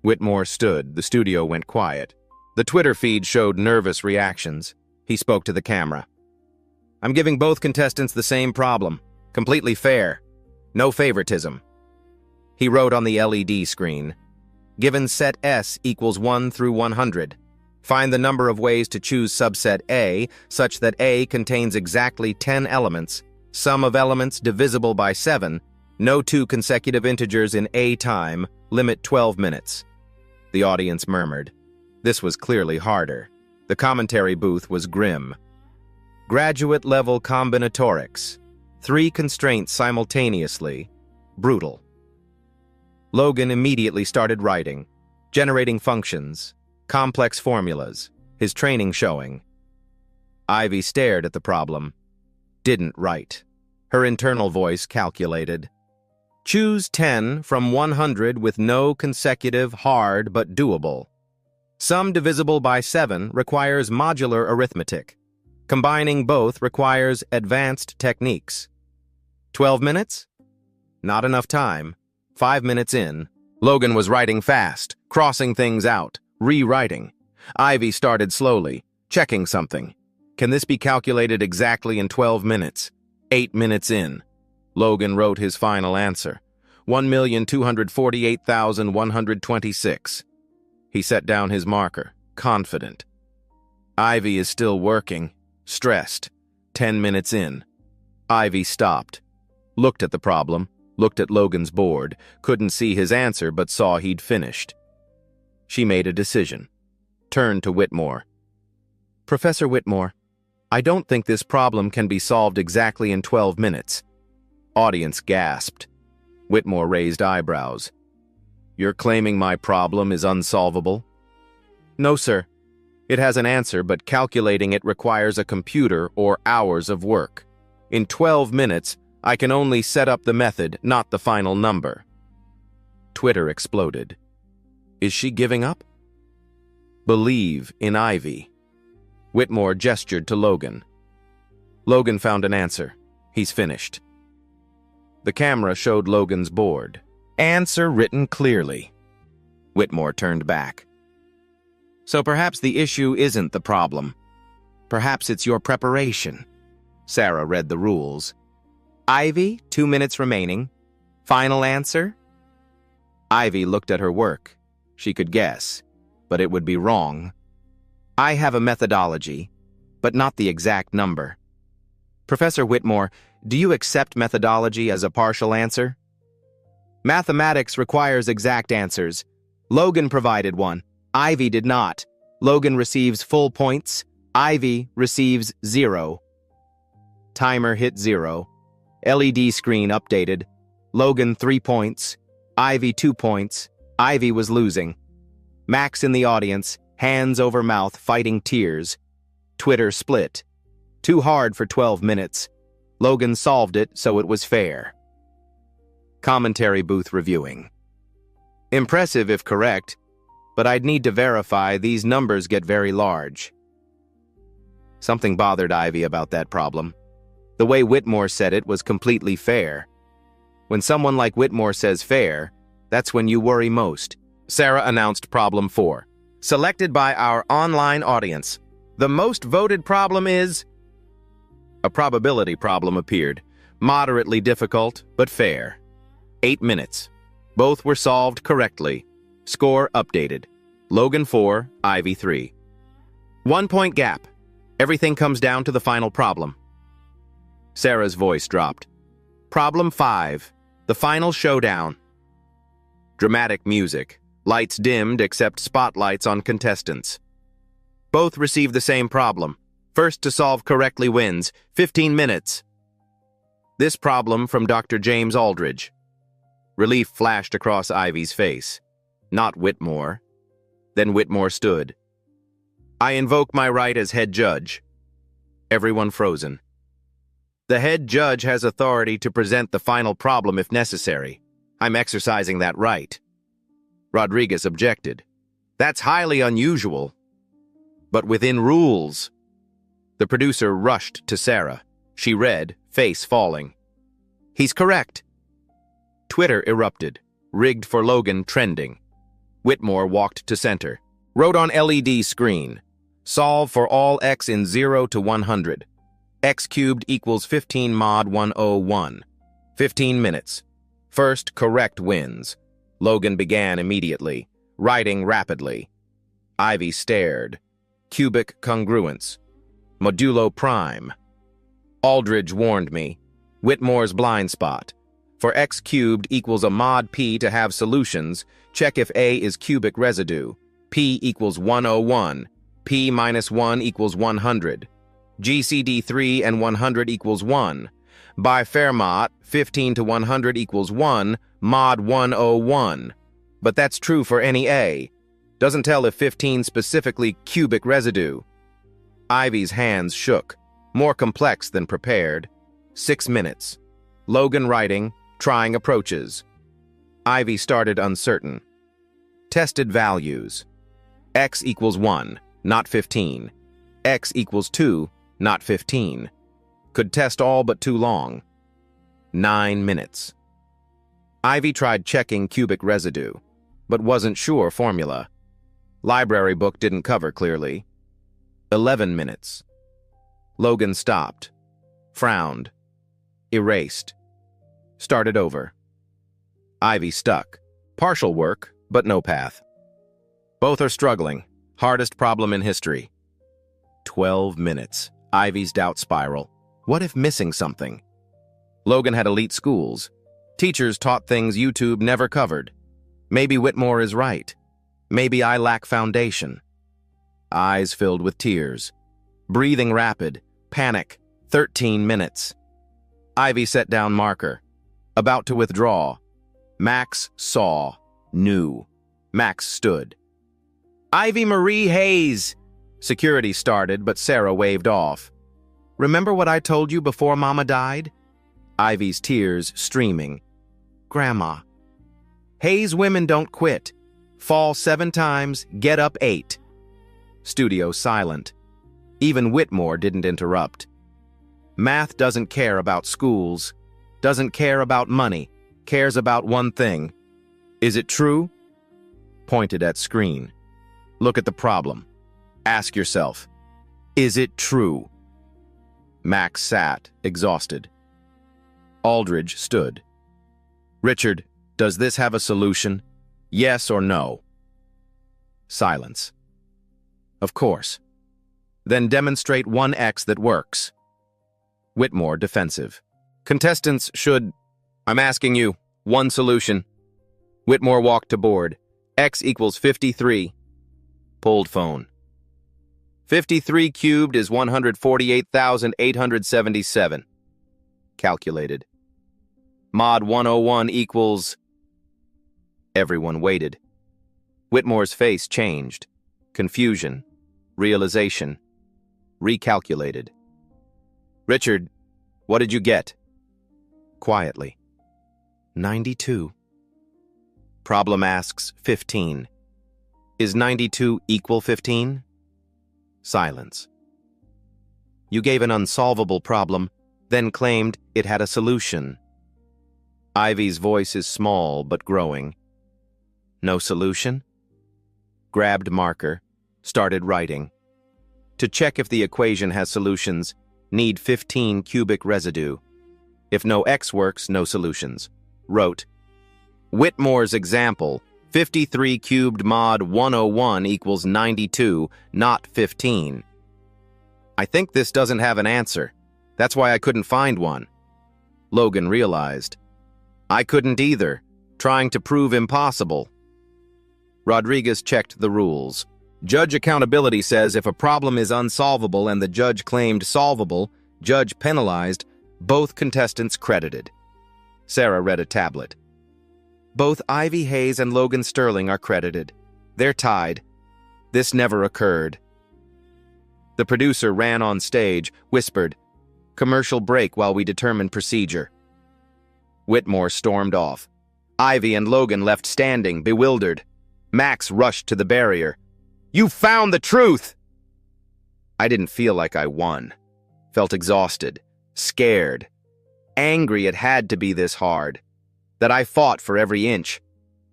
Whitmore stood. The studio went quiet. The Twitter feed showed nervous reactions. He spoke to the camera. I'm giving both contestants the same problem. Completely fair. No favoritism. He wrote on the LED screen. Given set S equals 1 through 100. Find the number of ways to choose subset A such that A contains exactly 10 elements, sum of elements divisible by 7, no 2 consecutive integers in A time, limit 12 minutes. The audience murmured. This was clearly harder. The commentary booth was grim. Graduate-level combinatorics. 3 constraints simultaneously. Brutal. Logan immediately started writing, generating functions, complex formulas, his training showing. Ivy stared at the problem. Didn't write. Her internal voice calculated. Choose 10 from 100 with no consecutive, hard, but doable. Sum divisible by 7 requires modular arithmetic. Combining both requires advanced techniques. 12 minutes? Not enough time. 5 minutes in. Logan was writing fast, crossing things out, rewriting. Ivy started slowly, checking something. Can this be calculated exactly in 12 minutes? 8 minutes in. Logan wrote his final answer. 1,248,126. He set down his marker, confident. Ivy is still working, stressed. 10 minutes in. Ivy stopped. Looked at the problem, looked at Logan's board, couldn't see his answer but saw he'd finished. She made a decision. Turned to Whitmore. Professor Whitmore, I don't think this problem can be solved exactly in 12 minutes. Audience gasped. Whitmore raised eyebrows. You're claiming my problem is unsolvable? No, sir. It has an answer, but calculating it requires a computer or hours of work. In 12 minutes, I can only set up the method, not the final number. Twitter exploded. Is she giving up? Believe in Ivy. Whitmore gestured to Logan. Logan found an answer. He's finished. The camera showed Logan's board. Answer written clearly. Whitmore turned back. So perhaps the issue isn't the problem. Perhaps it's your preparation. Sarah read the rules. Ivy, 2 minutes remaining. Final answer? Ivy looked at her work. She could guess, but it would be wrong. I have a methodology, but not the exact number. Professor Whitmore, do you accept methodology as a partial answer? Mathematics requires exact answers. Logan provided one. Ivy did not. Logan receives full points. Ivy receives 0. Timer hit 0. LED screen updated. Logan 3 points. Ivy 2 points. Ivy was losing. Max in the audience, hands over mouth, fighting tears. Twitter split. Too hard for 12 minutes. Logan solved it, so it was fair. Commentary booth reviewing. Impressive if correct, but I'd need to verify these numbers get very large. Something bothered Ivy about that problem. The way Whitmore said it was completely fair. When someone like Whitmore says fair, that's when you worry most. Sarah announced problem 4. Selected by our online audience. The most voted problem is... A probability problem appeared. Moderately difficult, but fair. 8 minutes. Both were solved correctly. Score updated. Logan 4, Ivy 3. 1 point gap. Everything comes down to the final problem. Sarah's voice dropped. Problem 5. The final showdown. Dramatic music. Lights dimmed except spotlights on contestants. Both receive the same problem. First to solve correctly wins. 15 minutes. This problem from Dr. James Aldridge. Relief flashed across Ivy's face. Not Whitmore. Then Whitmore stood. I invoke my right as head judge. Everyone frozen. The head judge has authority to present the final problem if necessary. I'm exercising that right. Rodriguez objected. That's highly unusual. But within rules. The producer rushed to Sarah. She read, face falling. He's correct. Twitter erupted. Rigged for Logan trending. Whitmore walked to center. Wrote on LED screen. Solve for all x in 0 to 100. X cubed equals 15 mod 101. 15 minutes. First correct wins. Logan began immediately, writing rapidly. Ivy stared. Cubic congruence. Modulo prime. Aldridge warned me. Whitmore's blind spot. For x cubed equals a mod p to have solutions, check if a is cubic residue. P equals 101. P minus 1 equals 100. GCD 3 and 100 equals 1. By Fermat, 15 to 100 equals 1, mod 101. But that's true for any A. Doesn't tell if 15 specifically cubic residue. Ivy's hands shook, more complex than prepared. 6 minutes. Logan writing, trying approaches. Ivy started uncertain. Tested values. X equals 1, not 15. X equals 2, not 15. Could test all but too long. 9 minutes. Ivy tried checking cubic residue, but wasn't sure formula. Library book didn't cover clearly. 11 minutes. Logan stopped. Frowned. Erased. Started over. Ivy stuck. Partial work, but no path. Both are struggling. Hardest problem in history. 12 minutes. Ivy's doubt spiral. What if missing something? Logan had elite schools. Teachers taught things YouTube never covered. Maybe Whitmore is right. Maybe I lack foundation. Eyes filled with tears. Breathing rapid. Panic. 13 minutes. Ivy set down marker. About to withdraw. Max saw. Knew. Max stood. Ivy Marie Hayes! Security started, but Sarah waved off. Remember what I told you before Mama died? Ivy's tears streaming. Grandma. Hayes women don't quit. Fall 7 times, get up 8. Studio silent. Even Whitmore didn't interrupt. Math doesn't care about schools, doesn't care about money, cares about one thing. Is it true? Pointed at screen. Look at the problem. Ask yourself, is it true? Max sat, exhausted. Aldridge stood. Richard, does this have a solution? Yes or no? Silence. Of course. Then demonstrate 1x that works. Whitmore defensive. Contestants should... I'm asking you, one solution. Whitmore walked to board. X equals 53. Pulled phone. 53 cubed is 148,877. Calculated. Mod 101 equals... Everyone waited. Whitmore's face changed. Confusion. Realization. Recalculated. Richard, what did you get? Quietly. 92. Problem asks 15. Is 92 equal 15? Silence. You gave an unsolvable problem, then claimed it had a solution. Ivy's voice is small but growing. No solution? Grabbed marker, started writing. To check if the equation has solutions, need 15 cubic residue. If no x works, no solutions. Wrote, Whitmore's example, 53 cubed mod 101 equals 92, not 15. I think this doesn't have an answer. That's why I couldn't find one. Logan realized. I couldn't either, trying to prove impossible. Rodriguez checked the rules. Judge accountability says if a problem is unsolvable and the judge claimed solvable, judge penalized, both contestants credited. Sarah read a tablet. Both Ivy Hayes and Logan Sterling are credited. They're tied. This never occurred. The producer ran on stage, whispered, Commercial break while we determine procedure. Whitmore stormed off. Ivy and Logan left standing, bewildered. Max rushed to the barrier. You found the truth! I didn't feel like I won. Felt exhausted, scared, angry it had to be this hard, that I fought for every inch,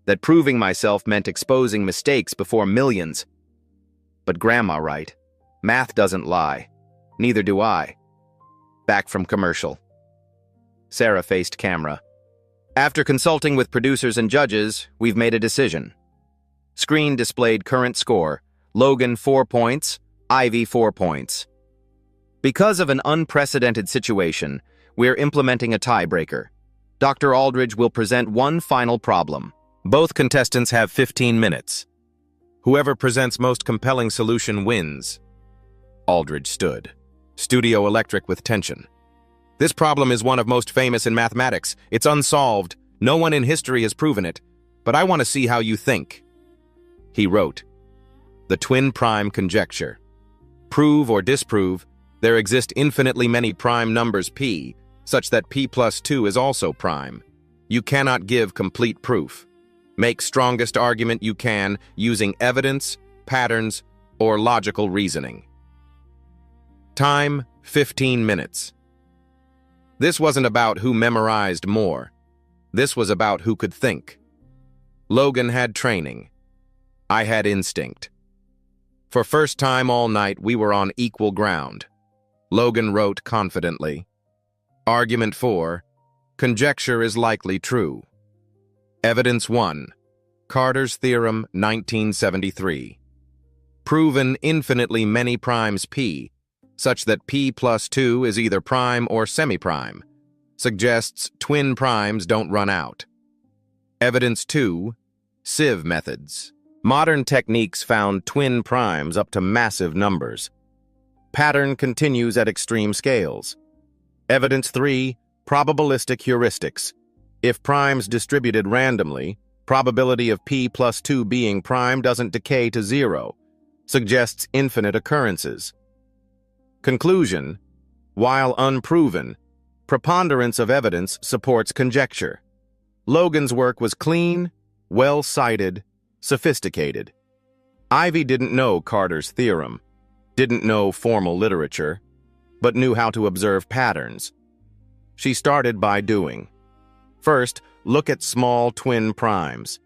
that proving myself meant exposing mistakes before millions. But Grandma right. Math doesn't lie. Neither do I. Back from commercial. Sarah faced camera. After consulting with producers and judges, we've made a decision. Screen displayed current score. Logan 4 points, Ivy 4 points. Because of an unprecedented situation, we're implementing a tiebreaker. Dr. Aldridge will present one final problem. Both contestants have 15 minutes. Whoever presents most compelling solution wins. Aldridge stood. Studio electric with tension. This problem is one of most famous in mathematics. It's unsolved. No one in history has proven it. But I want to see how you think. He wrote, The twin prime conjecture. Prove or disprove, there exist infinitely many prime numbers p, such that p plus 2 is also prime. You cannot give complete proof. Make strongest argument you can using evidence, patterns, or logical reasoning. Time, 15 minutes. This wasn't about who memorized more. This was about who could think. Logan had training. I had instinct. For first time all night, we were on equal ground. Logan wrote confidently. Argument 4. Conjecture is likely true. Evidence 1. Carter's Theorem, 1973. Proven infinitely many primes p, such that p plus 2 is either prime or semi-prime. Suggests twin primes don't run out. Evidence 2. Sieve methods. Modern techniques found twin primes up to massive numbers. Pattern continues at extreme scales. Evidence 3. Probabilistic heuristics. If primes distributed randomly, probability of p plus 2 being prime doesn't decay to 0. Suggests infinite occurrences. Conclusion. While unproven, preponderance of evidence supports conjecture. Logan's work was clean, well-cited, sophisticated. Ivy didn't know Carter's theorem, didn't know formal literature, but knew how to observe patterns. She started by doing. First, look at small twin primes.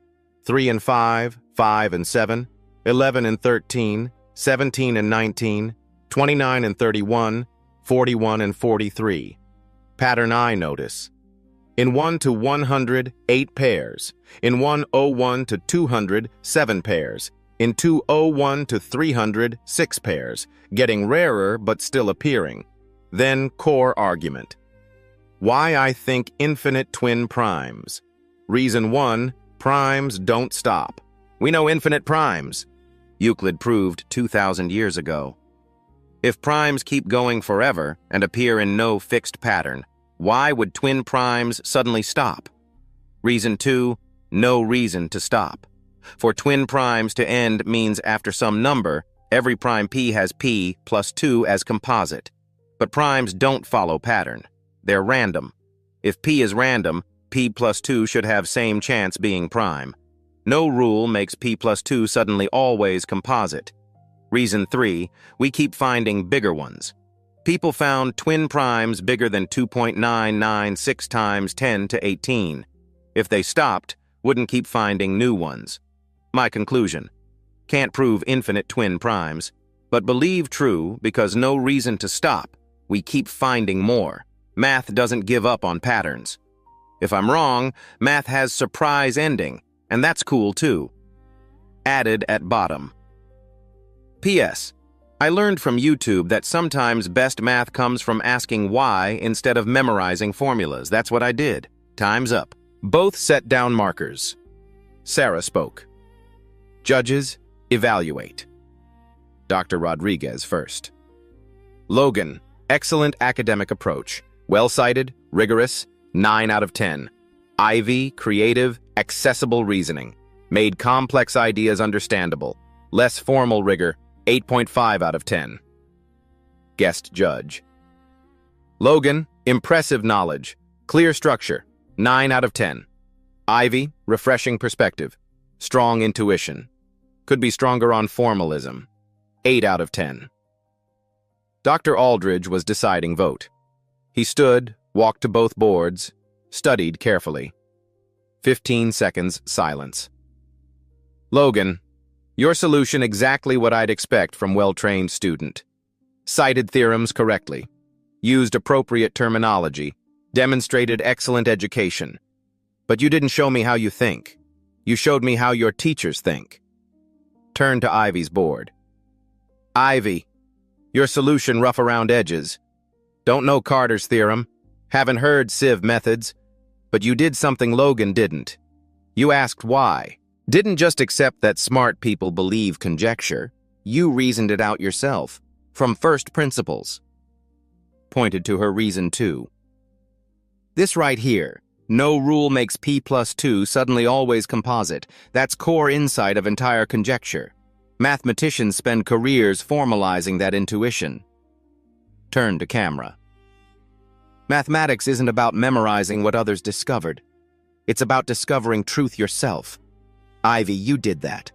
3 and 5, 5 and 7, 11 and 13, 17 and 19, 29 and 31, 41 and 43. Pattern I notice. In 1 to 100, 8 pairs. In 101 to 200, 7 pairs. In 201 to 300, 6 pairs. Getting rarer but still appearing. Then core argument. Why I think infinite twin primes. Reason 1, primes don't stop. We know infinite primes. Euclid proved 2,000 years ago. If primes keep going forever and appear in no fixed pattern, why would twin primes suddenly stop? Reason 2, no reason to stop. For twin primes to end means after some number, every prime p has p plus 2 as composite. But primes don't follow pattern. They're random. If p is random, p plus 2 should have same chance being prime. No rule makes p plus 2 suddenly always composite. Reason 3, we keep finding bigger ones. People found twin primes bigger than 2.996 times 10 to 18. If they stopped, wouldn't keep finding new ones. My conclusion: can't prove infinite twin primes, but believe true because no reason to stop. We keep finding more. Math doesn't give up on patterns. If I'm wrong, math has surprise ending, and that's cool too. Added at bottom. P.S. I learned from YouTube that sometimes best math comes from asking why instead of memorizing formulas. That's what I did. Time's up. Both set down markers. Sarah spoke. Judges, evaluate. Dr. Rodriguez first. Logan, excellent academic approach. Well-cited, rigorous, 9 out of 10. Ivy, creative, accessible reasoning. Made complex ideas understandable. Less formal rigor, 8.5 out of 10. Guest judge. Logan, impressive knowledge. Clear structure, 9 out of 10. Ivy, refreshing perspective. Strong intuition. Could be stronger on formalism. 8 out of 10. Dr. Aldridge was deciding vote. He stood, walked to both boards, studied carefully. 15 seconds silence. Logan, your solution exactly what I'd expect from well-trained student. Cited theorems correctly. Used appropriate terminology. Demonstrated excellent education. But you didn't show me how you think. You showed me how your teachers think. Turn to Ivy's board. Ivy, your solution rough around edges. Don't know Carter's theorem. Haven't heard sieve methods. But you did something Logan didn't. You asked why. Didn't just accept that smart people believe conjecture. You reasoned it out yourself, from first principles. Pointed to her reason too. This right here, no rule makes P plus 2 suddenly always composite. That's core insight of entire conjecture. Mathematicians spend careers formalizing that intuition. Turn to camera. Mathematics isn't about memorizing what others discovered. It's about discovering truth yourself. Ivy, you did that,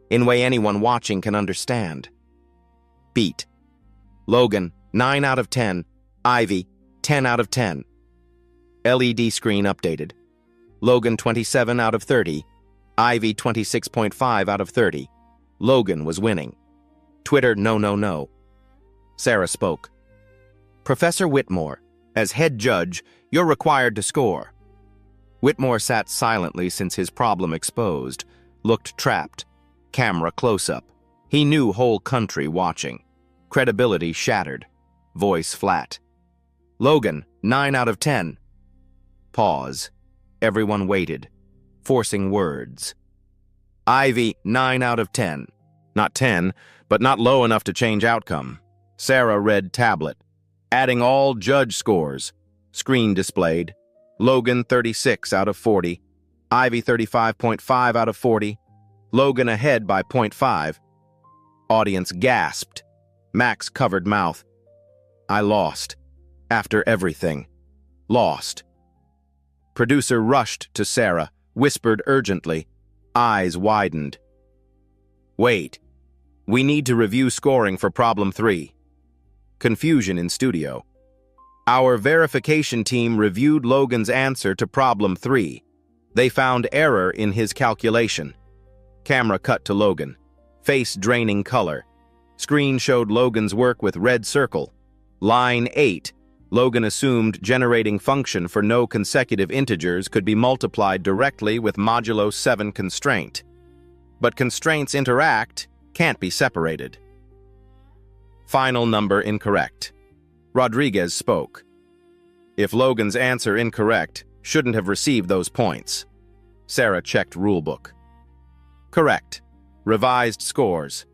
in a way anyone watching can understand. Beat. Logan, 9 out of 10. Ivy, 10 out of 10. LED screen updated. Logan, 27 out of 30. Ivy, 26.5 out of 30. Logan was winning. Twitter, no. Sarah spoke. Professor Whitmore, as head judge, you're required to score. Whitmore sat silently since his problem exposed, looked trapped. Camera close-up. He knew whole country watching. Credibility shattered. Voice flat. Logan, 9 out of 10. Pause. Everyone waited, forcing words. Ivy, 9 out of 10. Not 10, but not low enough to change outcome. Sarah read tablet. Adding all judge scores. Screen displayed. Logan, 36 out of 40. Ivy, 35.5 out of 40. Logan ahead by 0.5. Audience gasped. Max covered mouth. I lost. After everything. Lost. Producer rushed to Sarah, whispered urgently. Eyes widened. Wait. We need to review scoring for problem 3. Confusion in studio. Our verification team reviewed Logan's answer to problem 3. They found error in his calculation. Camera cut to Logan. Face draining color. Screen showed Logan's work with red circle. Line 8. Logan assumed generating function for no consecutive integers could be multiplied directly with modulo 7 constraint. But constraints interact, can't be separated. Final number incorrect. Rodriguez spoke. If Logan's answer incorrect, shouldn't have received those points. Sarah checked rulebook. Correct. Revised scores.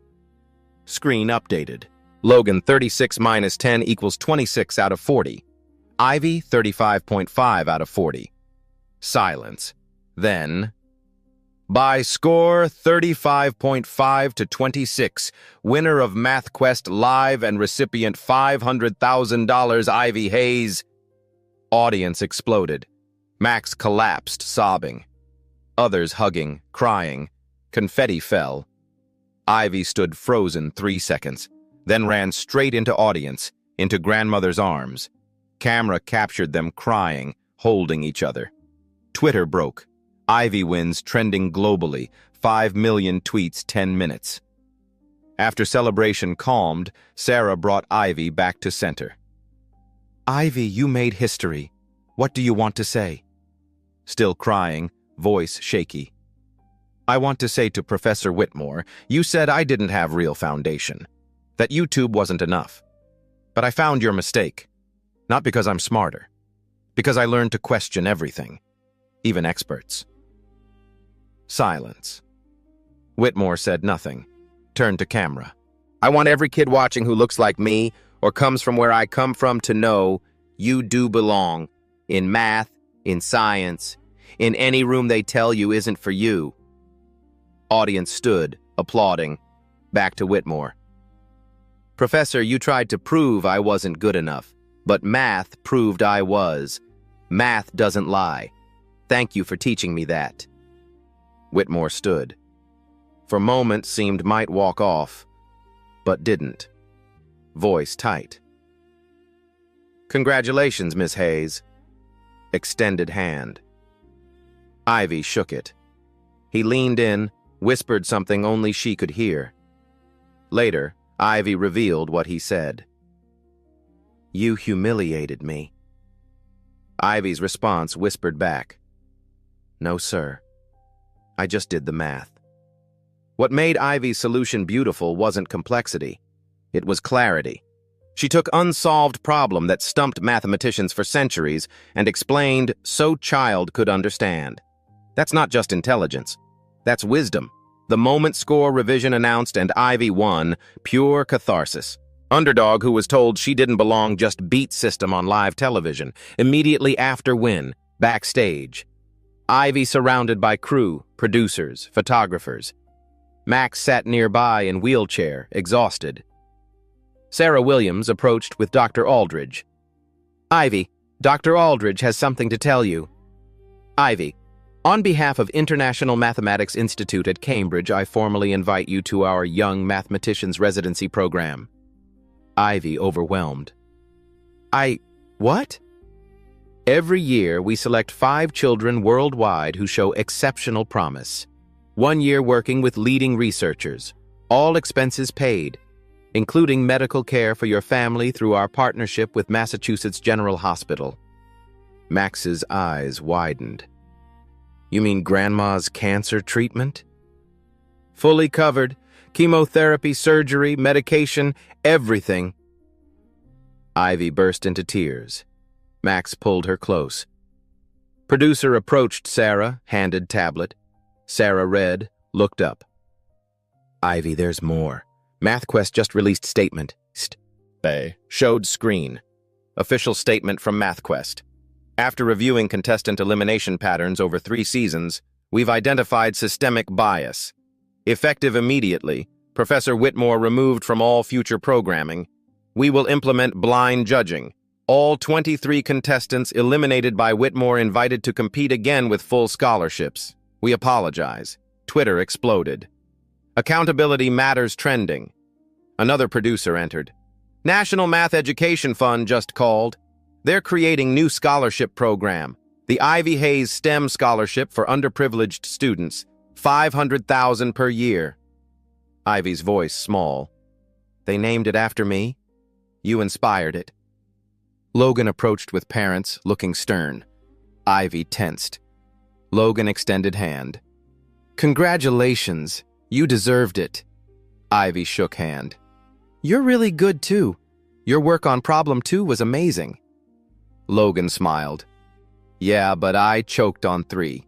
Screen updated. Logan 36 minus 10 equals 26 out of 40. Ivy 35.5 out of 40. Silence. Then, by score 35.5 to 26, winner of MathQuest Live and recipient $500,000 Ivy Hayes. Audience exploded. Max collapsed, sobbing. Others hugging, crying. Confetti fell. Ivy stood frozen 3 seconds, then ran straight into audience, into grandmother's arms. Camera captured them crying, holding each other. Twitter broke. Ivy wins trending globally, 5 million tweets 10 minutes. After celebration calmed, Sarah brought Ivy back to center. Ivy, you made history. What do you want to say? Still crying, voice shaky. I want to say to Professor Whitmore, you said I didn't have real foundation, that YouTube wasn't enough. But I found your mistake. Not because I'm smarter. Because I learned to question everything, even experts. Silence. Whitmore said nothing, turned to camera. I want every kid watching who looks like me or comes from where I come from to know you do belong. In math, in science, in any room they tell you isn't for you. Audience stood, applauding. Back to Whitmore. Professor, you tried to prove I wasn't good enough, but math proved I was. Math doesn't lie. Thank you for teaching me that. Whitmore stood. For moments seemed might walk off, but didn't. Voice tight. Congratulations, Miss Hayes. Extended hand. Ivy shook it. He leaned in, whispered something only she could hear. Later, Ivy revealed what he said. You humiliated me. Ivy's response whispered back. No, sir. I just did the math. What made Ivy's solution beautiful wasn't complexity. It was clarity. She took unsolved problem that stumped mathematicians for centuries and explained so child could understand. That's not just intelligence. That's wisdom. The moment score revision announced and Ivy won, pure catharsis. Underdog, who was told she didn't belong, just beat system on live television. Immediately after win, backstage. Ivy surrounded by crew, producers, photographers. Max sat nearby in wheelchair, exhausted. Sarah Williams approached with Dr. Aldridge. Ivy, Dr. Aldridge has something to tell you. Ivy, on behalf of International Mathematics Institute at Cambridge, I formally invite you to our Young Mathematicians Residency Program. Ivy, overwhelmed. What? Every year, we select 5 children worldwide who show exceptional promise. 1 year working with leading researchers, all expenses paid, including medical care for your family through our partnership with Massachusetts General Hospital. Max's eyes widened. You mean Grandma's cancer treatment? Fully covered. Chemotherapy, surgery, medication, everything. Ivy burst into tears. Max pulled her close. Producer approached Sarah, handed tablet. Sarah read, looked up. Ivy, there's more. MathQuest just released statement. Showed screen. Official statement from MathQuest. After reviewing contestant elimination patterns over 3 seasons, we've identified systemic bias. Effective immediately, Professor Whitmore removed from all future programming. We will implement blind judging. All 23 contestants eliminated by Whitmore invited to compete again with full scholarships. We apologize. Twitter exploded. Accountability matters trending. Another producer entered. National Math Education Fund just called. They're creating new scholarship program. The Ivy Hayes STEM Scholarship for underprivileged students. $500,000 per year. Ivy's voice small. They named it after me. You inspired it. Logan approached with parents, looking stern. Ivy tensed. Logan extended hand. Congratulations. You deserved it. Ivy shook hand. You're really good, too. Your work on problem 2 was amazing. Logan smiled. Yeah, but I choked on 3.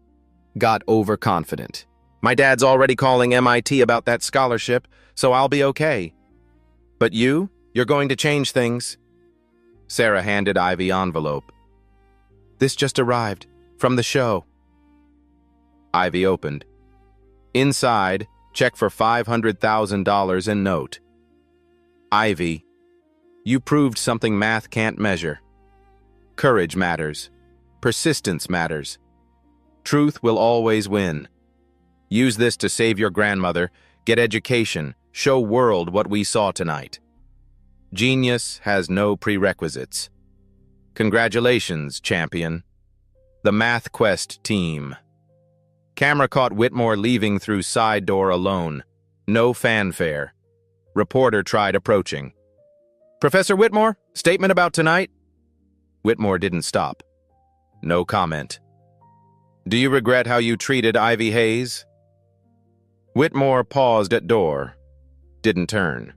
Got overconfident. My dad's already calling MIT about that scholarship, so I'll be okay. But you're going to change things. Sarah handed Ivy envelope. This just arrived, from the show. Ivy opened. Inside, check for $500,000 in note. Ivy, you proved something math can't measure. Courage matters. Persistence matters. Truth will always win. Use this to save your grandmother, get education, show world what we saw tonight. Genius has no prerequisites. Congratulations, champion. The Math Quest team. Camera caught Whitmore leaving through side door alone. No fanfare. Reporter tried approaching. Professor Whitmore, statement about tonight? Whitmore didn't stop. No comment. Do you regret how you treated Ivy Hayes? Whitmore paused at door. Didn't turn.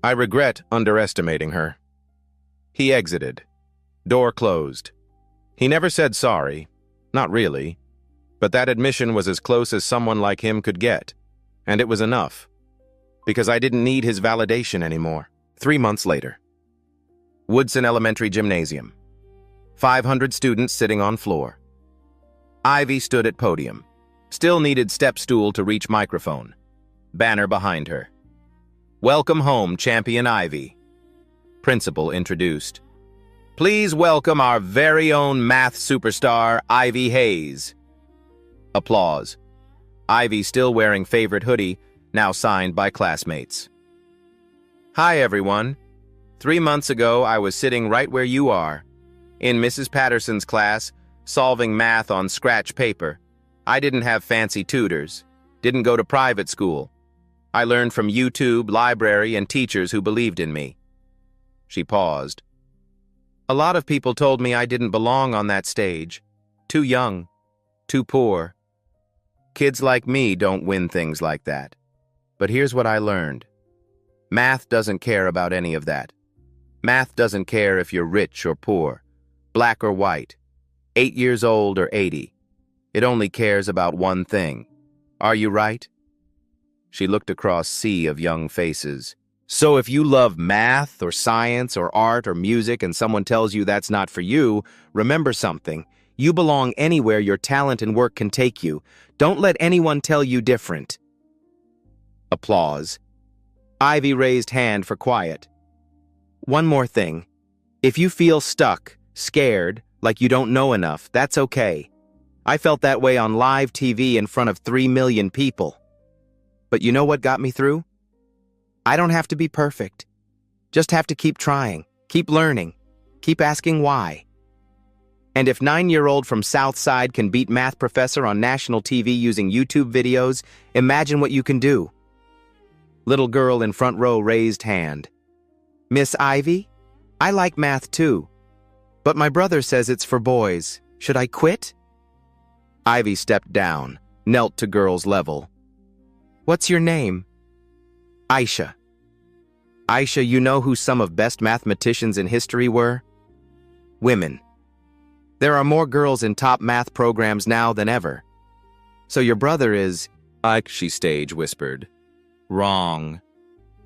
I regret underestimating her. He exited. Door closed. He never said sorry. Not really. But that admission was as close as someone like him could get. And it was enough. Because I didn't need his validation anymore. 3 months later. Woodson Elementary Gymnasium. 500 students sitting on floor. Ivy stood at podium. Still needed step stool to reach microphone. Banner behind her. Welcome home, Champion Ivy. Principal introduced. Please welcome our very own math superstar, Ivy Hayes. Applause. Ivy still wearing favorite hoodie, now signed by classmates. Hi, everyone. 3 months ago, I was sitting right where you are, in Mrs. Patterson's class, solving math on scratch paper. I didn't have fancy tutors, didn't go to private school. I learned from YouTube, library, and teachers who believed in me. She paused. A lot of people told me I didn't belong on that stage. Too young, too poor. Kids like me don't win things like that. But here's what I learned. Math doesn't care about any of that. Math doesn't care if you're rich or poor, black or white, 8 years old or 80. It only cares about one thing. Are you right? She looked across a sea of young faces. So if you love math or science or art or music and someone tells you that's not for you, remember something. You belong anywhere your talent and work can take you. Don't let anyone tell you different. Applause. Ivy raised hand for quiet. One more thing. If you feel stuck, scared, like you don't know enough, that's okay. I felt that way on live TV in front of 3 million people. But you know what got me through? I don't have to be perfect. Just have to keep trying, keep learning, keep asking why. And if 9-year-old from Southside can beat math professor on national TV using YouTube videos, imagine what you can do. Little girl in front row raised hand. Miss Ivy, I like math too. But my brother says it's for boys. Should I quit? Ivy stepped down, knelt to girl's level. What's your name? Aisha. Aisha, you know who some of best mathematicians in history were? Women. There are more girls in top math programs now than ever. So your brother is... she stage whispered. Wrong.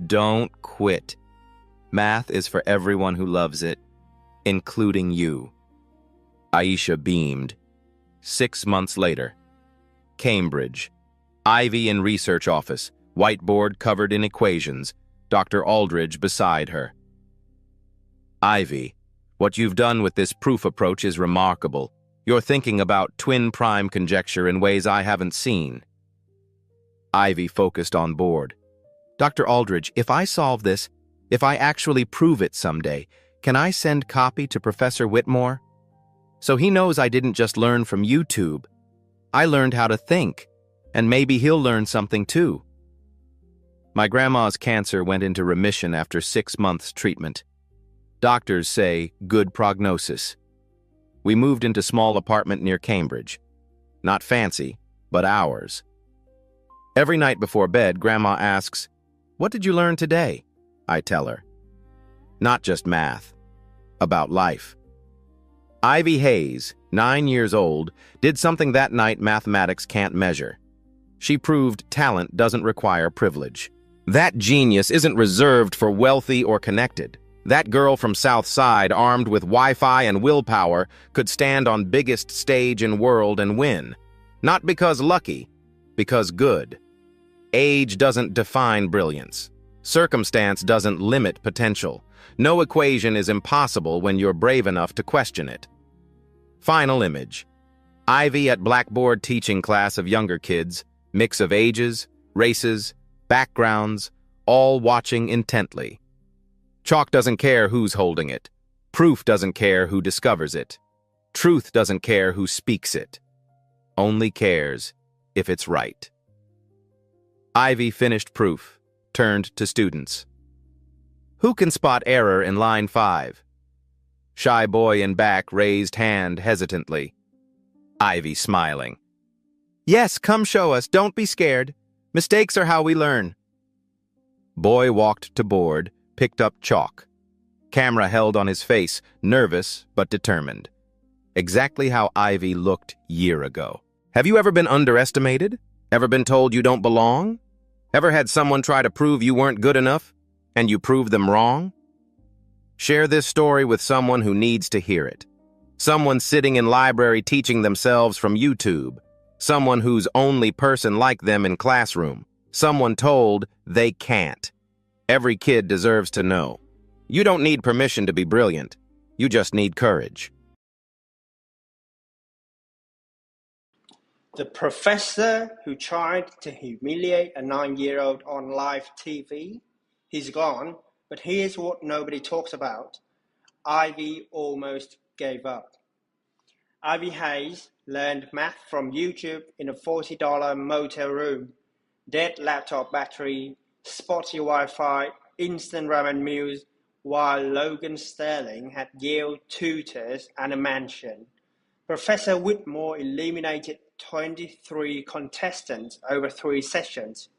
Don't quit. Math is for everyone who loves it, including you. Aisha beamed. 6 months later. Cambridge. Ivy in research office, whiteboard covered in equations, Dr. Aldridge beside her. Ivy, what you've done with this proof approach is remarkable. You're thinking about twin prime conjecture in ways I haven't seen. Ivy focused on board. Dr. Aldridge, if I solve this, if I actually prove it someday, can I send copy to Professor Whitmore? So he knows I didn't just learn from YouTube. I learned how to think, and maybe he'll learn something too. My grandma's cancer went into remission after 6 months treatment. Doctors say good prognosis. We moved into small apartment near Cambridge. Not fancy, but ours. Every night before bed, Grandma asks, "What did you learn today?" I tell her. Not just math, about life. Ivy Hayes, 9 years old, did something that night mathematics can't measure. She proved talent doesn't require privilege. That genius isn't reserved for wealthy or connected. That girl from South Side, armed with Wi-Fi and willpower, could stand on biggest stage in world and win. Not because lucky, because good. Age doesn't define brilliance. Circumstance doesn't limit potential. No equation is impossible when you're brave enough to question it. Final image. Ivy at blackboard teaching class of younger kids, mix of ages, races, backgrounds, all watching intently. Chalk doesn't care who's holding it. Proof doesn't care who discovers it. Truth doesn't care who speaks it. Only cares if it's right. Ivy finished proof, turned to students. Who can spot error in line 5? Shy boy in back raised hand hesitantly. Ivy smiling. Yes, come show us, don't be scared. Mistakes are how we learn. Boy walked to board, picked up chalk. Camera held on his face, nervous but determined. Exactly how Ivy looked year ago. Have you ever been underestimated? Ever been told you don't belong? Ever had someone try to prove you weren't good enough, and you proved them wrong? Share this story with someone who needs to hear it. Someone sitting in library teaching themselves from YouTube. Someone who's only person like them in classroom. Someone told they can't. Every kid deserves to know. You don't need permission to be brilliant. You just need courage. The professor who tried to humiliate a 9-year-old on live TV, he's gone, but here's what nobody talks about. Ivy almost gave up. Ivy Hayes learned math from YouTube in a $40 motel room. Dead laptop battery, spotty Wi-Fi, instant ramen meals, while Logan Sterling had Yale tutors and a mansion. Professor Whitmore eliminated 23 contestants over 3 sessions.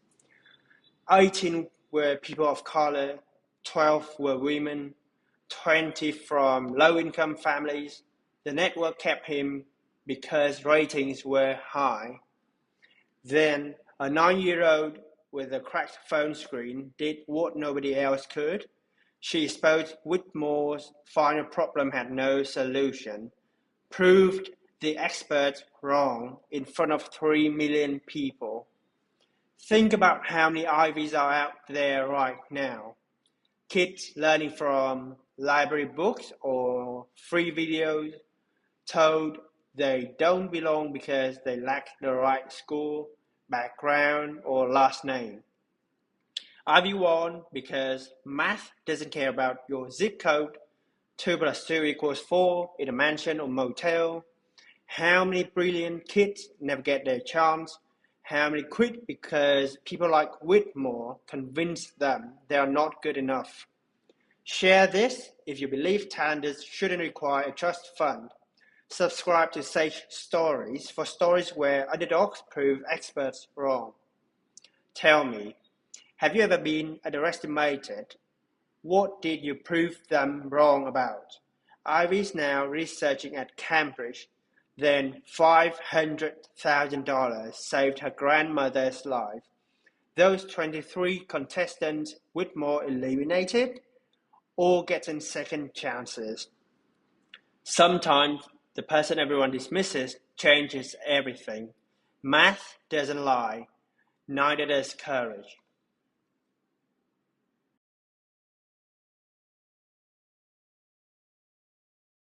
18 were people of color, 12 were women, 20 from low-income families. The network kept him because ratings were high. Then a 9-year-old with a cracked phone screen did what nobody else could. She exposed Whitmore's final problem had no solution, proved the experts wrong in front of 3 million people. Think about how many Ivies are out there right now. Kids learning from library books or free videos, told they don't belong because they lack the right school, background, or last name. Ivy won because math doesn't care about your zip code. 2 plus 2 equals 4 in a mansion or motel. How many brilliant kids never get their chance? How many quit because people like Whitmore convinced them they are not good enough? Share this if you believe standards shouldn't require a trust fund. Subscribe to Sage Stories for stories where underdogs prove experts wrong. Tell me, have you ever been underestimated? What did you prove them wrong about? Ivy's now researching at Cambridge. Then $500,000 saved her grandmother's life. Those 23 contestants Whitmore eliminated, all getting second chances. Sometimes the person everyone dismisses changes everything. Math doesn't lie, neither does courage.